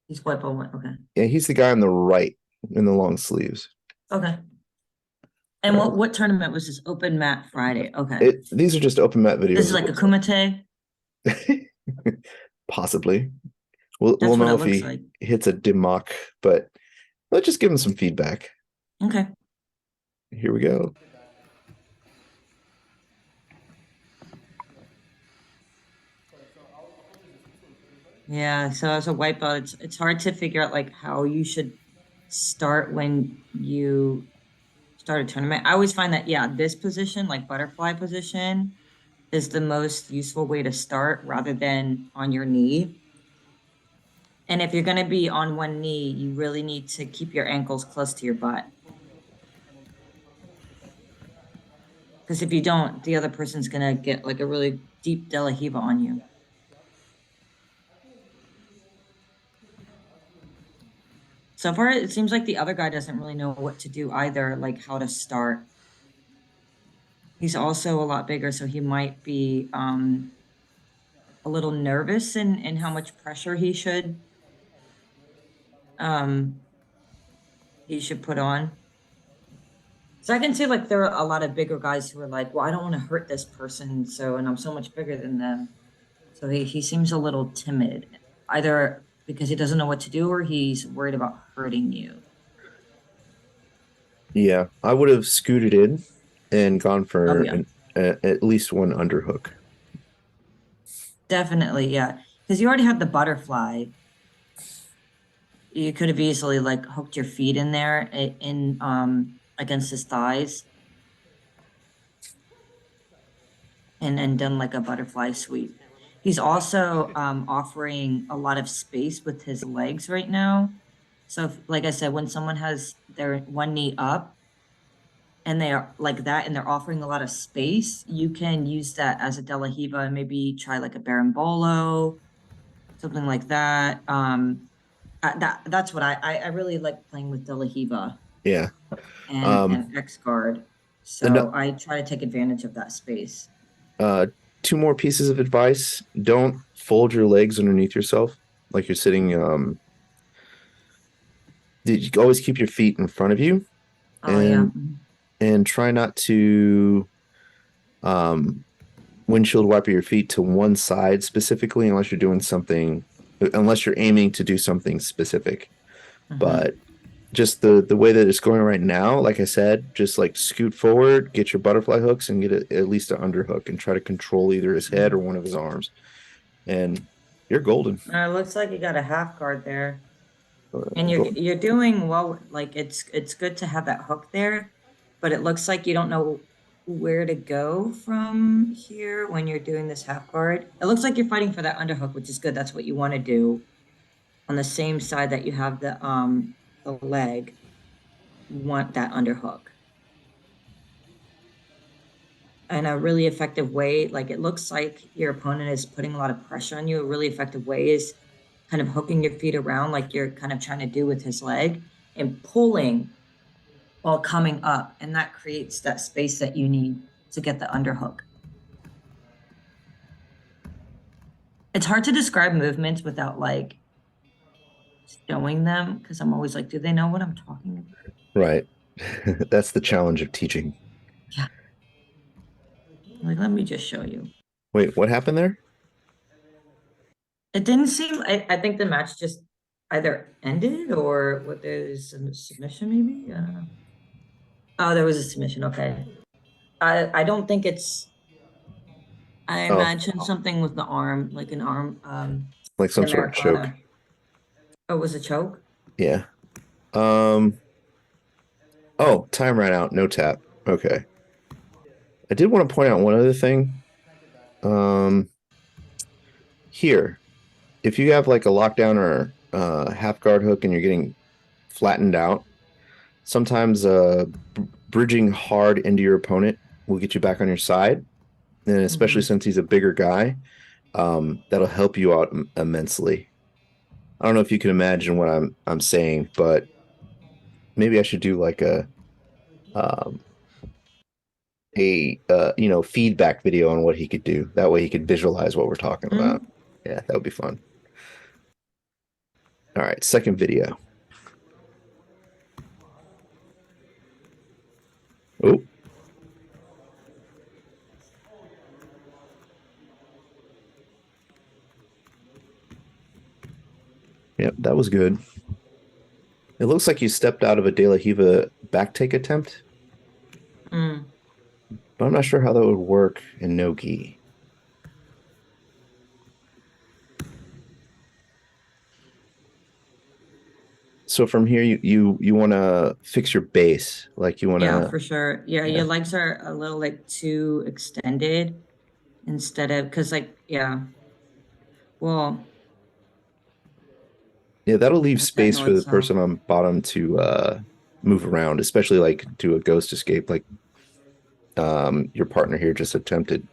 He's white belt one. Okay. Yeah, he's the guy on the right in the long sleeves. Okay. And what tournament was this? Open Mat Friday. Okay. These are just open mat videos. This is like a Kumite. Possibly. We'll That's what know it if looks he like. hits a Dimmock, but let's just give him some feedback. Okay. Here we go. Yeah, so as a white belt, it's hard to figure out like how you should start when you start a tournament. I always find that yeah, this position, like butterfly position, is the most useful way to start rather than on your knee. And if you're going to be on one knee, you really need to keep your ankles close to your butt. Because if you don't, the other person's going to get like a really deep De La Hiva on you. So far, it seems like the other guy doesn't really know what to do either, like how to start. He's also a lot bigger, so he might be a little nervous in how much pressure um he should put on. So I can see like there are a lot of bigger guys who are like, well, I don't want to hurt this person, and I'm so much bigger than them. So he seems a little timid, either because he doesn't know what to do or he's worried about hurting you. Yeah, I would have scooted in and gone Oh for yeah, at least one underhook. definitely, yeah. Because you already have the butterfly. You could have easily like hooked your feet in there in against his thighs and done like a butterfly sweep. He's also offering a lot of space with his legs right now. So like I said, when someone has their one knee up and they are like that and they're offering a lot of space, you can use that as a De La Hiva and maybe try like a Berimbolo, something like that. That's what I really like playing with De La Hiva Yeah. and X guard. And So I try to take advantage of that space. two more pieces of advice. Don't fold your legs underneath yourself like you're sitting. You always keep your feet in front of you Oh yeah. and try not to um windshield wiper your feet to one side specifically unless you're aiming to do something specific. Mm-hmm. But just the way that it's going right now, like I said, just like scoot forward, get your butterfly hooks, and get at least an underhook, and try to control either his head or one of his arms, and you're golden. Looks like you got a half guard there, and Go- you're doing well. Like it's good to have that hook there, but it looks like you don't know where to go from here when you're doing this half guard. It looks like you're fighting for that underhook, which is good. That's what you want to do on the same side that you have the leg. You want that underhook. In a really effective way, like it looks like your opponent is putting a lot of pressure on you. A really effective way is kind of hooking your feet around like you're kind of trying to do with his leg and pulling while coming up. And that creates that space that you need to get the underhook. It's hard to describe movements without like showing them because I'm always like, do they know what I'm talking about? right. That's the challenge of teaching. Yeah. Like, let me just show you. Wait, what happened there? It didn't seem, I think the match just either ended or what, there's a submission maybe? I don't know. Oh, there was a submission, okay. I don't think it's, I Oh, imagine something with the arm, like an arm, like the some sort of choke. Americana. Oh, it was a choke? Yeah. Um. Oh, time ran out. No tap. Okay. I did want to point out one other thing. Um. Here, if you have like a lockdown or half guard hook and you're getting flattened out, sometimes bridging hard into your opponent will get you back on your side, and especially Mhm. since he's a bigger guy, that'll help you out immensely. I don't know if you can imagine what I'm saying, but maybe I should do like um, a feedback video on what he could do. That way he could visualize what we're talking about. Mm. Yeah, that would be fun. All right, second video. Oh, yep, that was good. It looks like you stepped out of a De La Hiva back take attempt, Mm. but I'm not sure how that would work in no gi. So from here, you want to fix your base, like you want Yeah, to. for sure. Yeah, Yeah, your legs are a little like too extended instead of, because like, yeah, well, yeah, that'll leave like that space for the north person south. on bottom to move around, especially like do a ghost escape, like your partner here just attempted.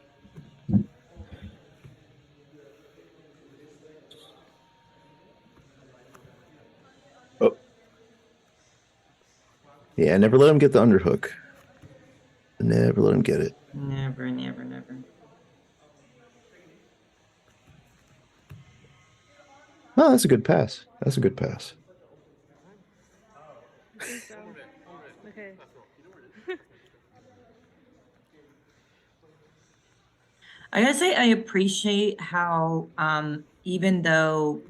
Oh, yeah, never let him get the underhook. Never let him get it. Never, never, never. Oh, that's a good pass. That's a good pass. I think so. Okay. I gotta say, I appreciate how, even though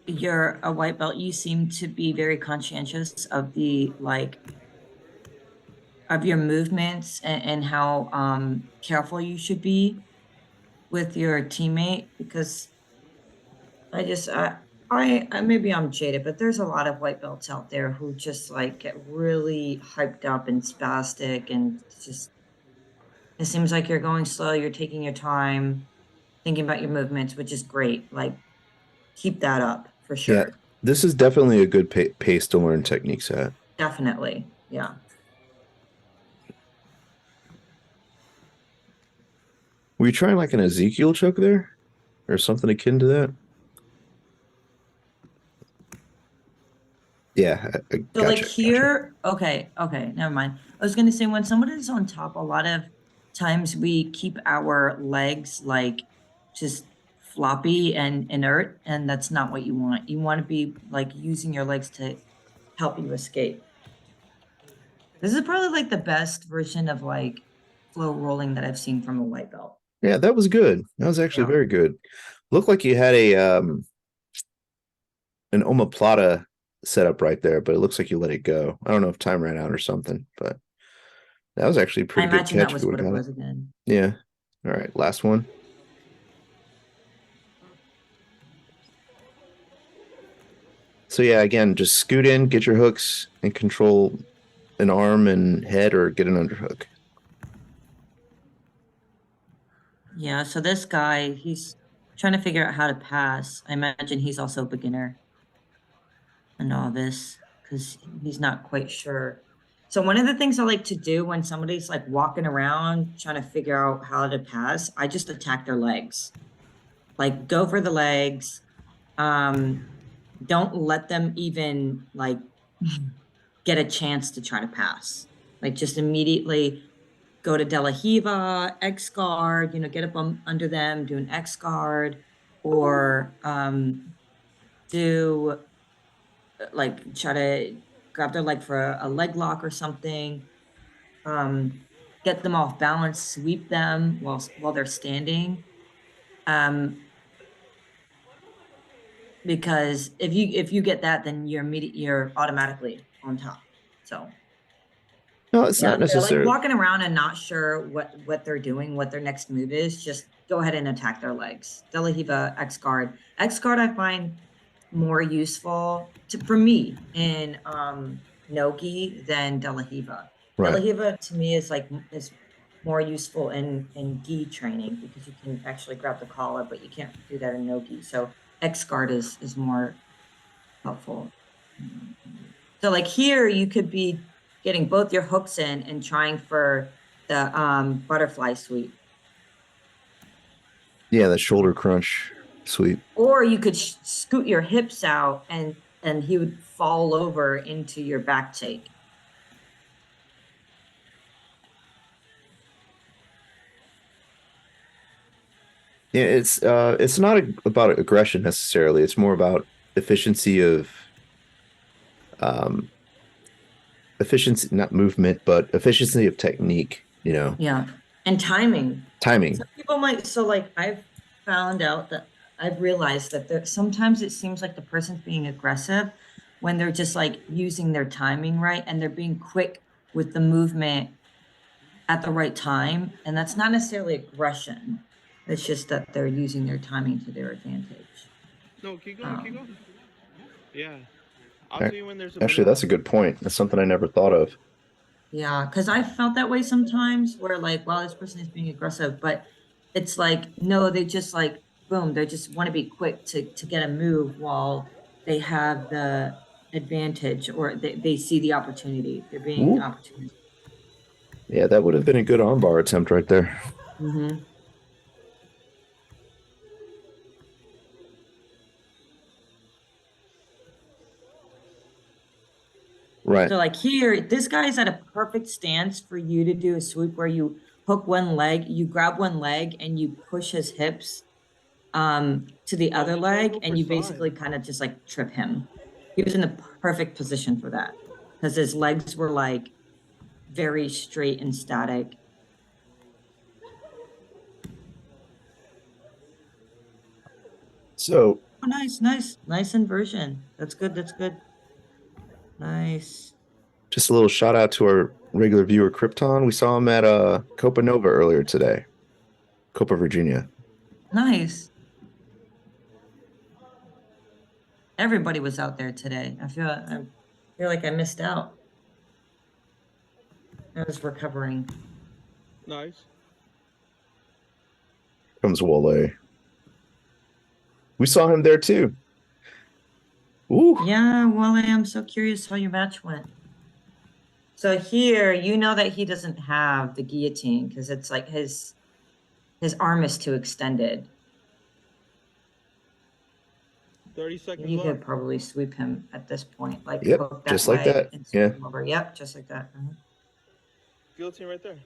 you're a white belt, you seem to be very conscientious of the like of your movements and how careful you should be with your teammate because I just I maybe I'm jaded, but there's a lot of white belts out there who just like get really hyped up and spastic and just it seems like you're going slow, you're taking your time, thinking about your movements, which is great. Like keep that up for Yeah, sure. this is definitely a good pace to learn techniques at. Definitely. Yeah. Were you trying like an Ezekiel choke there, or something akin to that? Yeah, I So like gotcha, gotcha. here, okay, never mind. I was gonna say when someone is on top, a lot of times we keep our legs like just floppy and inert, and that's not what you want. You want to be like using your legs to help you escape. This is probably like the best version of like flow rolling that I've seen from a white belt. Yeah, that was good. That was actually Yeah. very good. Looked like you had a an omoplata set up right there, but it looks like you let it go. I don't know if time ran out or something, but that was actually a I pretty good imagine that catch if was you would what it have got it. was again. Yeah. All right, last one. So yeah, again, just scoot in, get your hooks, and control an arm and head, or get an underhook. Yeah, so this guy, he's trying to figure out how to pass. I imagine he's also a beginner. A novice because he's not quite sure. So one of the things I like to do when somebody's like walking around trying to figure out how to pass, I just attack their legs. Like go for the legs. Um, don't let them even like get a chance to try to pass. Like just immediately go to De La Hiva, X guard, get up under them, do an X guard, or do like try to grab their leg for a leg lock or something, um, get them off balance, sweep them while they're standing. Um, because if you get that, then you're automatically on top. So No, it's yeah, not if they're like necessarily. walking around and not sure what they're doing, what their next move is, just go ahead and attack their legs. De La Riva, X guard. X guard I find more useful for me in no-gi than De La Riva. De La Right. Riva to me is more useful in gi training because you can actually grab the collar, but you can't do that in no-gi. So X guard is more helpful. So like here, you could be getting both your hooks in and trying for the butterfly sweep. Yeah, that shoulder crunch sweep. Or you could scoot your hips out and he would fall over into your back take. Yeah, it's not about aggression necessarily. It's more about efficiency of um efficiency, not movement, but efficiency of technique, Yeah. And timing. timing. Some people might, so like I've found out that I've realized that sometimes it seems like the person's being aggressive when they're just like using their timing right and they're being quick with the movement at the right time. And that's not necessarily aggression. It's just that they're using their timing to their advantage. No, keep going, keep going. Yeah. I'll Ac- tell you when there's a Actually, better that's a good point. That's something I never thought of. Yeah, because I felt that way sometimes where like, wow, this person is being aggressive, but it's like, no, they just like, boom, they just want to be quick to get a move while they have the advantage or they see the opportunity. They're being Ooh, opportunistic. yeah, that would have been a good armbar attempt right there. Mm-hmm. Right. So like here, this guy is at a perfect stance for you to do a sweep where you hook one leg, you grab one leg and you push his hips to the Oh, other he's trying to leg go and for you side. basically kind of just like trip him. He was in the perfect position for that because his legs were like very straight and static. So Oh, nice inversion. That's good. That's good. Nice. just a little shout out to our regular viewer Krypton. We saw him at Copa Nova earlier today. Copa Virginia. Nice. Everybody was out there today. I feel like I missed out. I was recovering. Nice. Comes Wale. We saw him there too. Ooh. Yeah, Wale, I'm so curious how your match went. So here, you know that he doesn't have the guillotine because it's like his arm is too extended. 30 seconds You could left. probably sweep him at this point, like Yep, hook that just like leg that. and sweep Yeah. him over. Yep, just like that. Guillotine right there.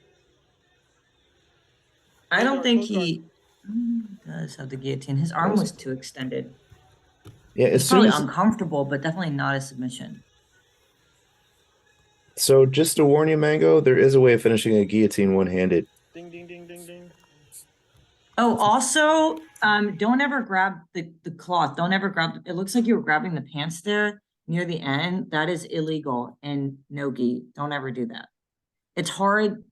I Close don't guard, think close guard. he does have the guillotine. His arm was too extended. Yeah, It's as soon probably as uncomfortable, but definitely not a submission. so just to warn you, Mango, there is a way of finishing a guillotine one-handed. Ding, ding, ding, ding, ding. Oh, also, don't ever grab the cloth. Don't ever grab. It looks like you were grabbing the pants there near the end. That is illegal and no gi. Don't ever do that. It's hard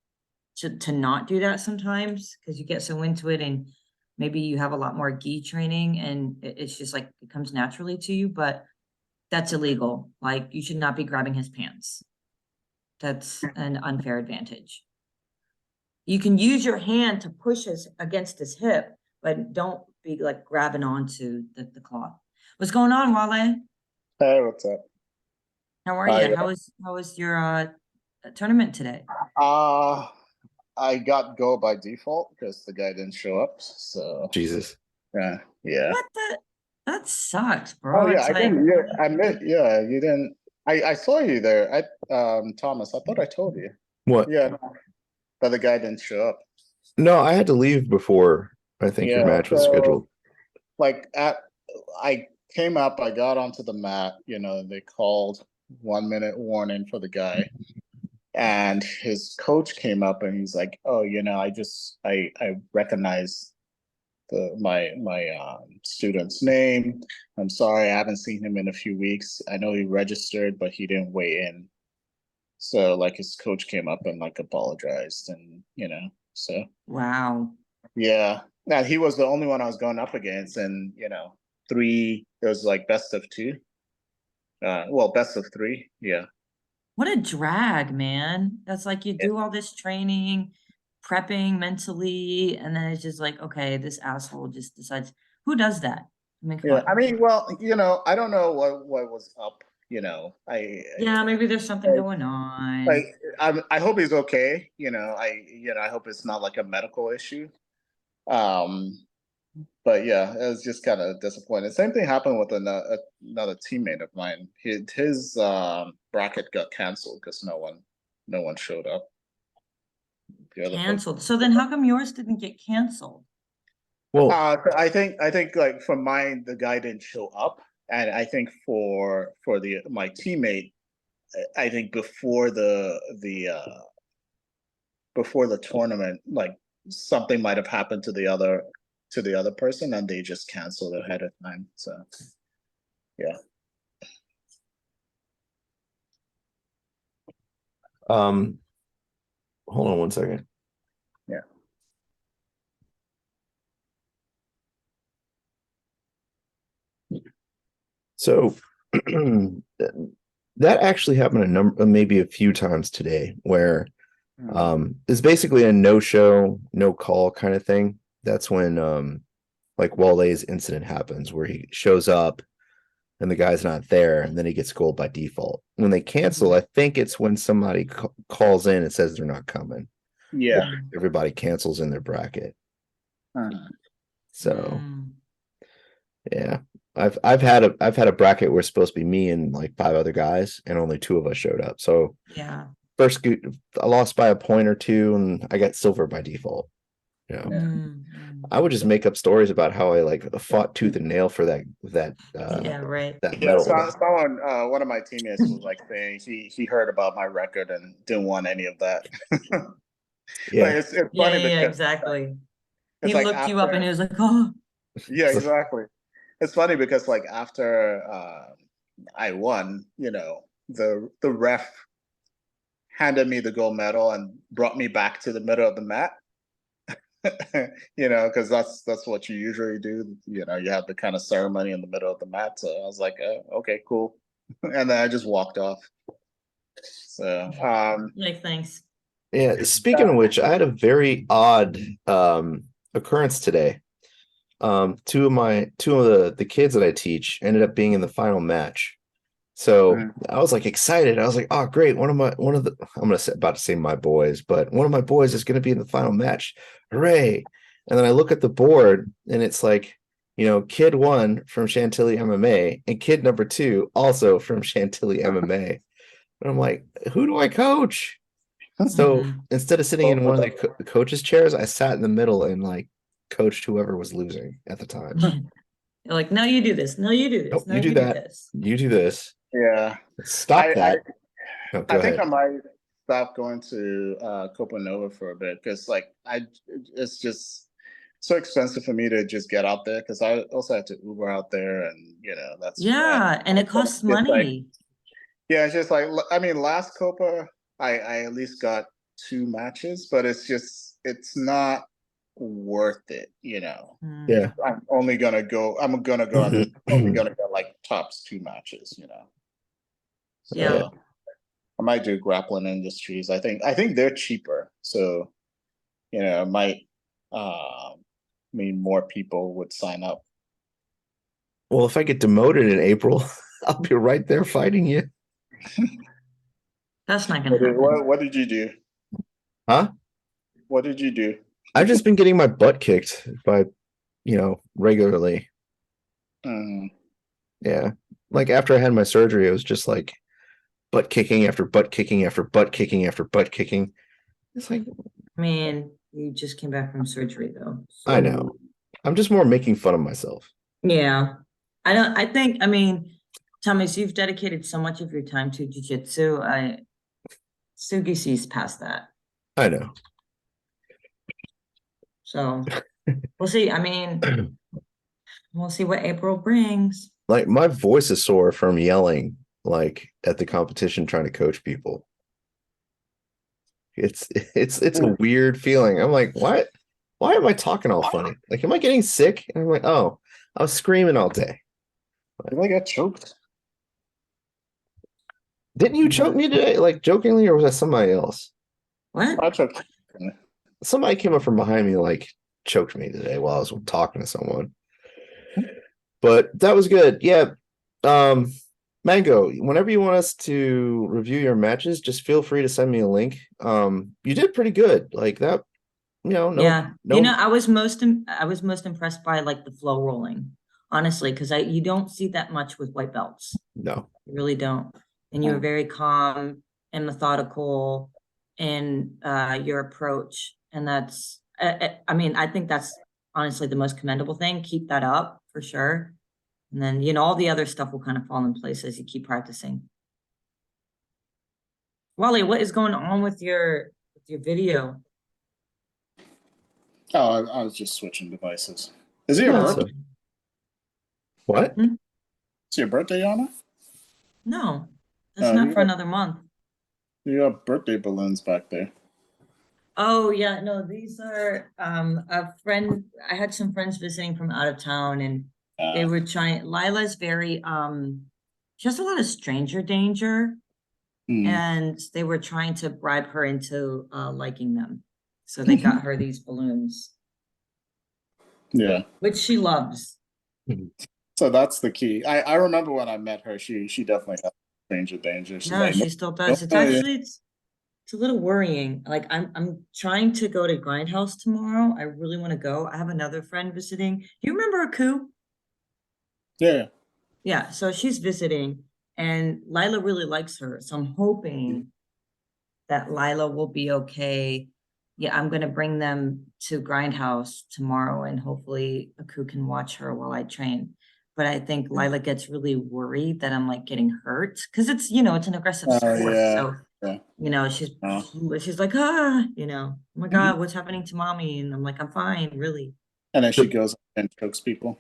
to not do that sometimes because you get so into it and maybe you have a lot more gi training and it's just like it comes naturally to you, but that's illegal. Like you should not be grabbing his pants. That's an unfair advantage. You can use your hand to push his against his hip, but don't be like grabbing onto the cloth. What's going on, Wale? Hey, what's up? How are I you? How was your tournament today? uh I got go by default because the guy didn't show up. So Jesus. yeah. What the? That sucks, Oh bro. yeah, It's I like didn't. Yeah, I met. Yeah, you didn't. I saw you there. Thomas. I thought I told you. What? Yeah, but the guy didn't show up. No, I had to leave before I think your Yeah. match was So scheduled. like I came up. I got onto the mat. They called 1 minute warning for the guy. And his coach came up and he's like, "Oh, I recognize my student's name. I'm sorry, I haven't seen him in a few weeks. I know he registered, but he didn't weigh in. So like his coach came up and like apologized, and so Wow. yeah. Now he was the only one I was going up against, and it was like best of two. Well, best of three. Yeah. What a drag, man. That's like you do all this training, prepping mentally, and then it's just like, okay, this asshole just decides. Who does that? I mean, come Yeah. on. I mean, well, I don't know what was up. Yeah, maybe there's something I going on. like I hope he's okay. I hope it's not like a medical issue. Um, but yeah, it was just kind of disappointing. Same thing happened with another teammate of mine. His bracket got canceled because no one showed up. The other person. Canceled. So then how come yours didn't get canceled? Well, I think like for mine, the guy didn't show up, and I think for my teammate, I think before the tournament, like something might have happened to the other person, and they just canceled ahead of time. So yeah. Hold on one second. Yeah. So that actually happened maybe a few times today, where it's basically a no show, no call kind of thing. That's when like Wale's incident happens, where he shows up and the guy's not there, and then he gets gold by default. When they cancel, I think it's when somebody calls in and says they're not coming. Yeah. Everybody cancels in their bracket. So yeah. I've had a bracket where it's supposed to be me and like 5 other guys, and only 2 of us showed up. So yeah, first I lost by a point or 2, and I got silver by default. I would just make up stories about how I like fought tooth and nail for that yeah, right. that Yeah, medal. someone, one of my teammates was like saying he heard about my record and didn't want any of that. Yeah. It's Yeah, funny yeah, because exactly. it's He like looked you up and he was like, oh. yeah, exactly. It's funny because like after I won, the ref handed me the gold medal and brought me back to the middle of the mat. Because that's what you usually do. You have the kind of ceremony in the middle of the mat. So I was like, okay, cool. And then I just walked off. So Like, thanks. Yeah, speaking of which, I had a very odd occurrence today. Two of the kids that I teach ended up being in the final match. So I was like excited. I was like, oh great, I'm about to say my boys, but one of my boys is gonna be in the final match. Hooray. And then I look at the board and it's like, kid 1 from Chantilly MMA and kid number 2 also from Chantilly MMA. And I'm like, who do I coach? So instead of sitting in one of the coaches' chairs, I sat in the middle and like coached whoever was losing at the time. You're like, no, you do this. No, you do this. Nope, No, you do that. this. You do this. yeah, Stop that. Go I think ahead. I might stop going to Copa Nova for a bit because like it's just so expensive for me to just get out there because I also have to Uber out there, and that's And it costs money. Yeah, it's just like I mean, last Copa I at least got 2 matches, but it's not worth it. Yeah. I'm only gonna go. I'm gonna go. I'm only gonna get like tops 2 matches. So Yeah. I might do Grappling Industries. I think they're cheaper, so it might mean more people would sign up. Well, if I get demoted in April, I'll be right there fighting you. That's not gonna happen. What did you do? Huh? What did you do? I've just been getting my butt kicked by, regularly. Yeah. Like after I had my surgery, it was just like butt kicking after butt kicking after butt kicking after butt kicking. It's like, I mean, you just came back from surgery though. So. I know. I'm just more making fun of myself. Yeah. I mean, Thomas, you've dedicated so much of your time to jiu-jitsu. Sugi sees past that. I know. So We'll see. I mean, we'll see what April brings. Like my voice is sore from yelling like at the competition trying to coach people. It's a weird feeling. I'm like, what? Why am I talking all funny? Like, am I getting sick? And I'm like, oh, I was screaming all day. Did I get choked? Didn't you choke me today? Like jokingly, or was that somebody else? What? I choked. Somebody came up from behind me, like choked me today while I was talking to someone. But that was good. Yeah. Mango, whenever you want us to review your matches, just feel free to send me a link. You did pretty good. Like that, no, Yeah. no, I was most impressed by like the flow rolling, honestly, because you don't see that much with white belts. no. You really don't. And you were very calm and methodical in your approach. And that's, I mean, I think that's honestly the most commendable thing. Keep that up for sure. And then, all the other stuff will kind of fall in place as you keep practicing. Wally, what is going on with your video? Oh, I was just switching devices. Is it your Oh, birthday? What? Is it your birthday, Yana? no, that's not you for got, another month. you got birthday balloons back there. Oh yeah, no, these are a friend. I had some friends visiting from out of town and they were trying. Lila's very she has a lot of stranger danger and they were trying to bribe her into liking them. So they got her these balloons, Yeah. which she loves. So that's the key. I remember when I met her, she definitely had stranger danger. She's No, like, she still does. It's yeah. actually it's a little worrying. Like I'm trying to go to Grindhouse tomorrow. I really want to go. I have another friend visiting. Do you remember Aku? Yeah. Yeah, so she's visiting and Lila really likes her. So I'm hoping that Lila will be okay. Yeah, I'm gonna bring them to Grindhouse tomorrow and hopefully Aku can watch her while I train. But I think Lila gets really worried that I'm like getting hurt because it's an aggressive sport. Yeah. So Yeah. she's like, oh my God, what's happening to mommy? And I'm like, I'm fine, really. And then she goes and chokes people.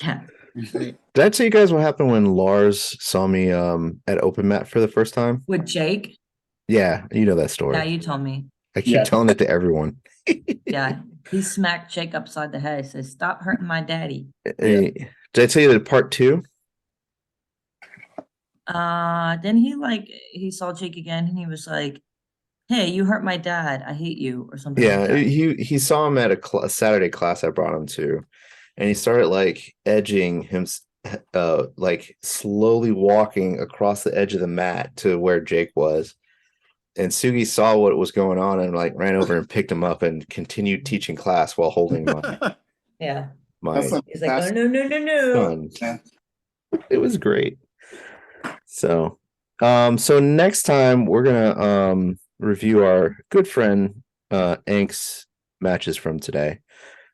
Yeah. Did I tell you guys what happened when Lars saw me at Open Mat for the first time? With Jake? Yeah, you know that story. Yeah, you told me. I keep telling it to everyone. Yeah. He smacked Jake upside the head. Says, stop hurting my daddy. Did I tell you that part 2? Then he saw Jake again and he was like, hey, you hurt my dad. I hate you, or something like Yeah, that. he saw him at a Saturday class I brought him to, and he started like edging him, like slowly walking across the edge of the mat to where Jake was. And Sugi saw what was going on and like ran over and picked him up and continued teaching class while holding my Yeah. He's like, oh no. son. Yeah. It was great. So next time we're gonna review our good friend Ank's matches from today.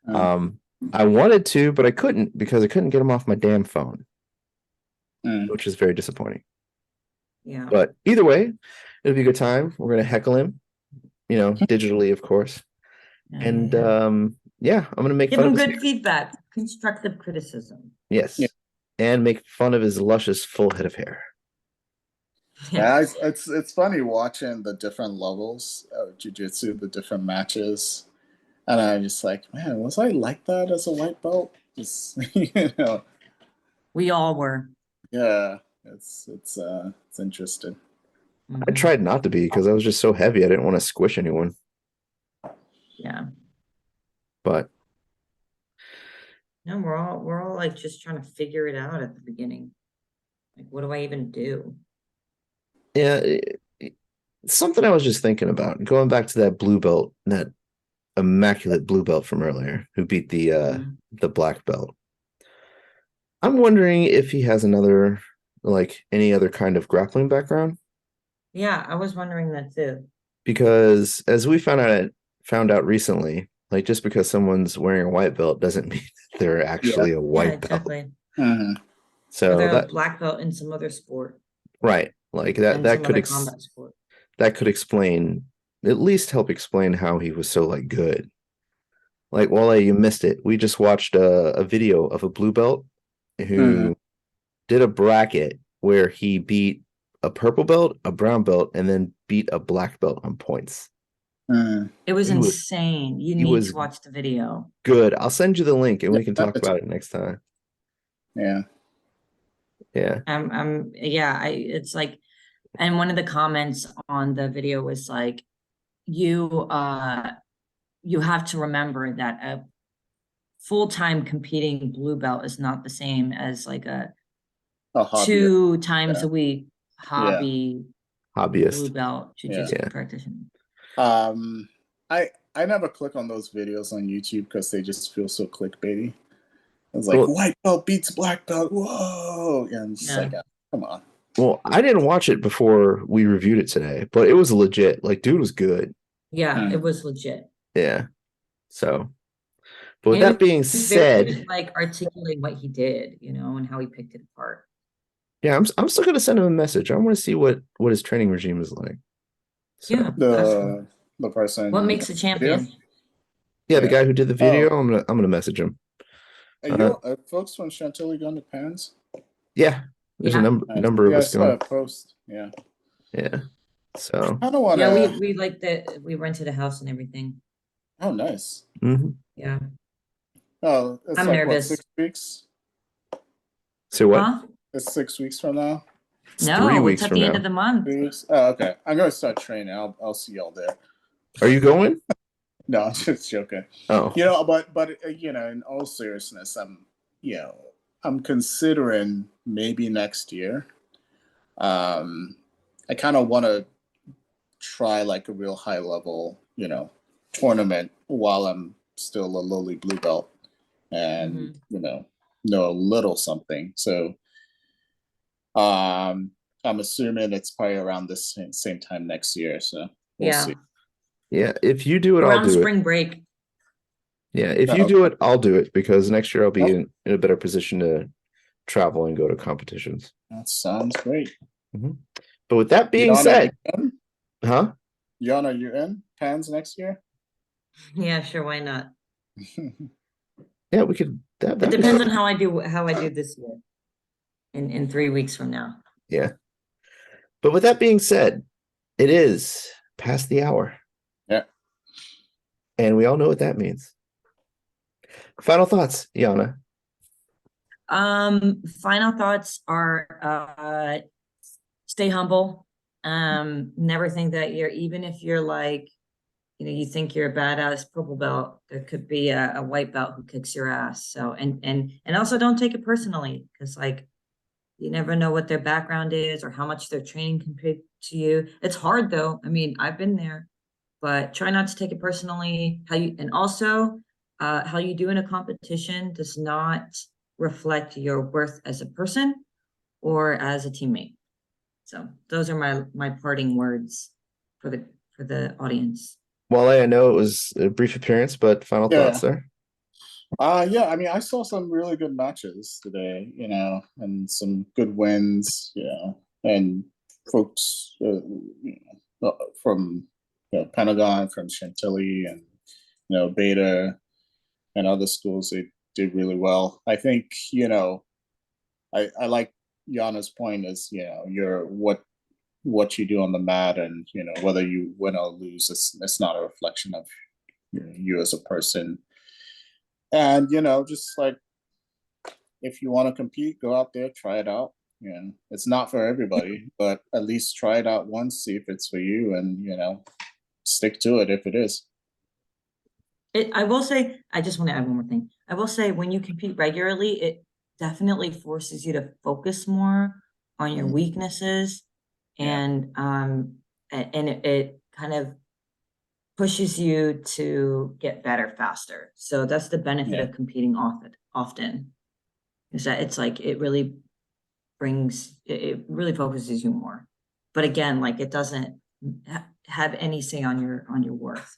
I wanted to, but I couldn't because I couldn't get him off my damn phone, which is very disappointing. Yeah. But either way, it'll be a good time. We're gonna heckle him, digitally, of course. And I'm gonna make Give fun him of his good hair. feedback, constructive criticism. Yes. Yeah. And make fun of his luscious full head of hair. Yeah, it's funny watching the different levels of jiu-jitsu, the different matches. And I'm just like, man, was I like that as a white belt? Just We all were. Yeah, it's interesting. I tried not to be because I was just so heavy. I didn't want to squish anyone. Yeah. But no, we're all like just trying to figure it out at the beginning. Like, what do I even do? Yeah, something I was just thinking about, going back to that blue belt, that immaculate blue belt from earlier, who beat the black belt. I'm wondering if he has any other kind of grappling background. Yeah, I was wondering that too. Because as we found out recently, like just because someone's wearing a white belt doesn't mean they're actually a white belt. Mm-hmm. So they're a black belt in some other sport. Right. Like that could explain, at least help explain how he was so like good. Like, Wale, you missed it. We just watched a video of a blue belt who did a bracket where he beat a purple belt, a brown belt, and then beat a black belt on points. It was He was- insane. You he need was to watch the video. Good. I'll send you the link and we can talk it's- about it next time. Yeah. Yeah. Yeah, it's like, and one of the comments on the video was like, you have to remember that a full-time competing blue belt is not the same as like a hobby. 2 times Yeah. a week hobby blue Hobbyist. belt jiu-jitsu Yeah. practitioner. I never click on those videos on YouTube because they just feel so clickbaity. It's like Well- white belt beats black belt. Whoa. And it's just like, come on. Well, I didn't watch it before we reviewed it today, but it was legit. Like, dude was good. Yeah, it was legit. Yeah. So, but with And that being he was very good said, at, like articulating what he did, and how he picked it apart. yeah, I'm still gonna send him a message. I want to see what his training regime is like. So, Yeah, absolutely. The person. What makes a champion? yeah, the Yeah. guy who did the video, I'm gonna message him. Are folks from Chantilly going to Pans? Yeah, there's a Yeah. number of Yeah, I us saw going. a post. Yeah. Yeah. So, I don't want to. Yeah, we like that. We rented a house and everything. Oh, nice. mhm. Yeah. Oh, it's I'm like nervous. what, 6 weeks? So what? Huh? It's 6 weeks from now. It's No, 3 it's weeks at from the end now. of the month. 3 weeks. Oh, okay. I'm gonna start training. I'll see y'all there. Are you going? No, I'm just joking. Oh, But in all seriousness, I'm considering maybe next year. I kind of want to try like a real high level, tournament while I'm still a lowly blue belt, and know a little something. So, I'm assuming it's probably around this same time next year. So we'll see. yeah. If you do it, I'll Around do it. spring break. Yeah, if you do it, I'll do it because next year I'll be in a better position to travel and go to competitions. That sounds great. But with that being Yana, said, you in? huh? Yana, you in Pans next year? Yeah, sure. Why not? Yeah, we could. It depends on how I do this year. In 3 weeks from now. Yeah. But with that being said, it is past the hour. Yeah. And we all know what that means. Final thoughts, Yana. Final thoughts are stay humble. Never think that even if you're like, you think you're a badass purple belt, there could be a white belt who kicks your ass. So and also don't take it personally, because like you never know what their background is or how much their training compared to you. It's hard though. I mean, I've been there, but try not to take it personally. How you do in a competition does not reflect your worth as a person or as a teammate. So those are my parting words for the audience. Well, I know it was a brief appearance, but final thoughts, sir. Yeah, I mean, I saw some really good matches today, and some good wins, and folks from Pentagon, from Chantilly, and Beta, and other schools. They did really well. I think I like Yana's point is you're what you do on the mat, and whether you win or lose, it's not a reflection of you as a person. And just like if you want to compete, go out there, try it out. It's not for everybody, but at least try it out once, see if it's for you, and stick to it if it is. I will say, I just want to add one more thing. I will say when you compete regularly, it definitely forces you to focus more on your weaknesses, and it kind of pushes you to get better faster. So that's the benefit of competing often, is that it's like it really focuses you more. But again, like it doesn't have any say on your worth.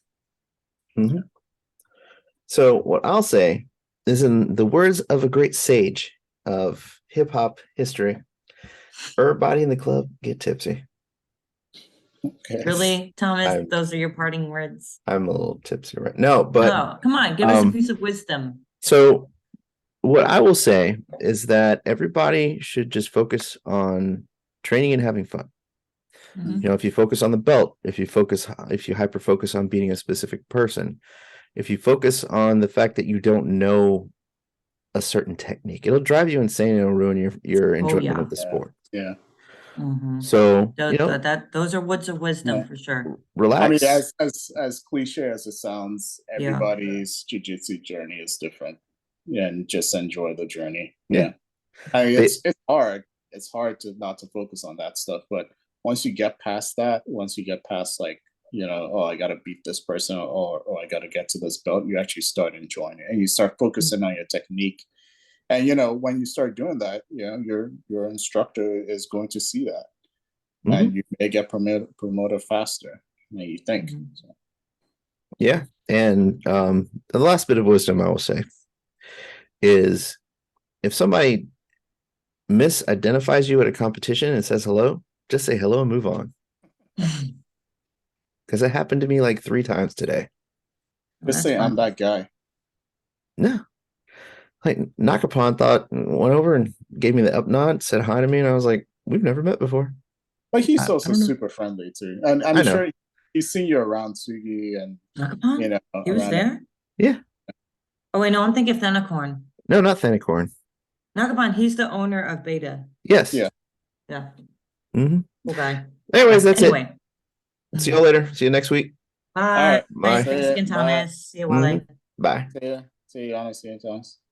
So what I'll say is, in the words of a great sage of hip hop history, everybody in the club get tipsy. Okay. Really, Thomas? I'm- Those are your parting words? I'm a little tipsy right no, but Oh, come on, give us a um, piece of wisdom. so what I will say is that everybody should just focus on training and having fun. Mhm. You know, if you focus on the belt, if you hyper focus on beating a specific person, if you focus on the fact that you don't know a certain technique, it'll drive you insane. It'll ruin your enjoyment yeah. of the sport. Yeah. Mhm. So, you know, Those are words of wisdom Yeah. for sure. relax. I mean, as cliche as it sounds, Yeah. everybody's jujitsu journey is different, and just enjoy the journey. Yeah. I mean, They- it's hard. It's hard to not to focus on that stuff, but once you get past that, once you get past like, oh, I gotta beat this person, or I gotta get to this belt, you actually start enjoying it, and you start focusing on your technique. And when you start doing that, your instructor is going to see that, and you may get promoted faster than you think. Mhm. So. Yeah. And the last bit of wisdom I will say is if somebody misidentifies you at a competition and says hello, just say hello and move on. Because it happened to me like 3 times today. Just say I'm that guy. No. Like Nakapon went over and gave me the up nod, said hi to me, and I was like, we've never met before. But he's I also don't know. super friendly too. And I I'm know. sure he's seen you around Sugi and Nakapon? He was around- there? Yeah. Oh, wait, no, I'm thinking of Thanacorn. No, not Thanacorn. Nakapon, he's the owner of Beta. Yes. Yeah. Yeah, Mm-hmm. cool guy. Anyways, that's it. Anyway. See you later. See you next week. Bye. All right. Bye. Thanks again, Bye. Thomas. See you, Wale. Bye. See you, Yana. See you, Thomas.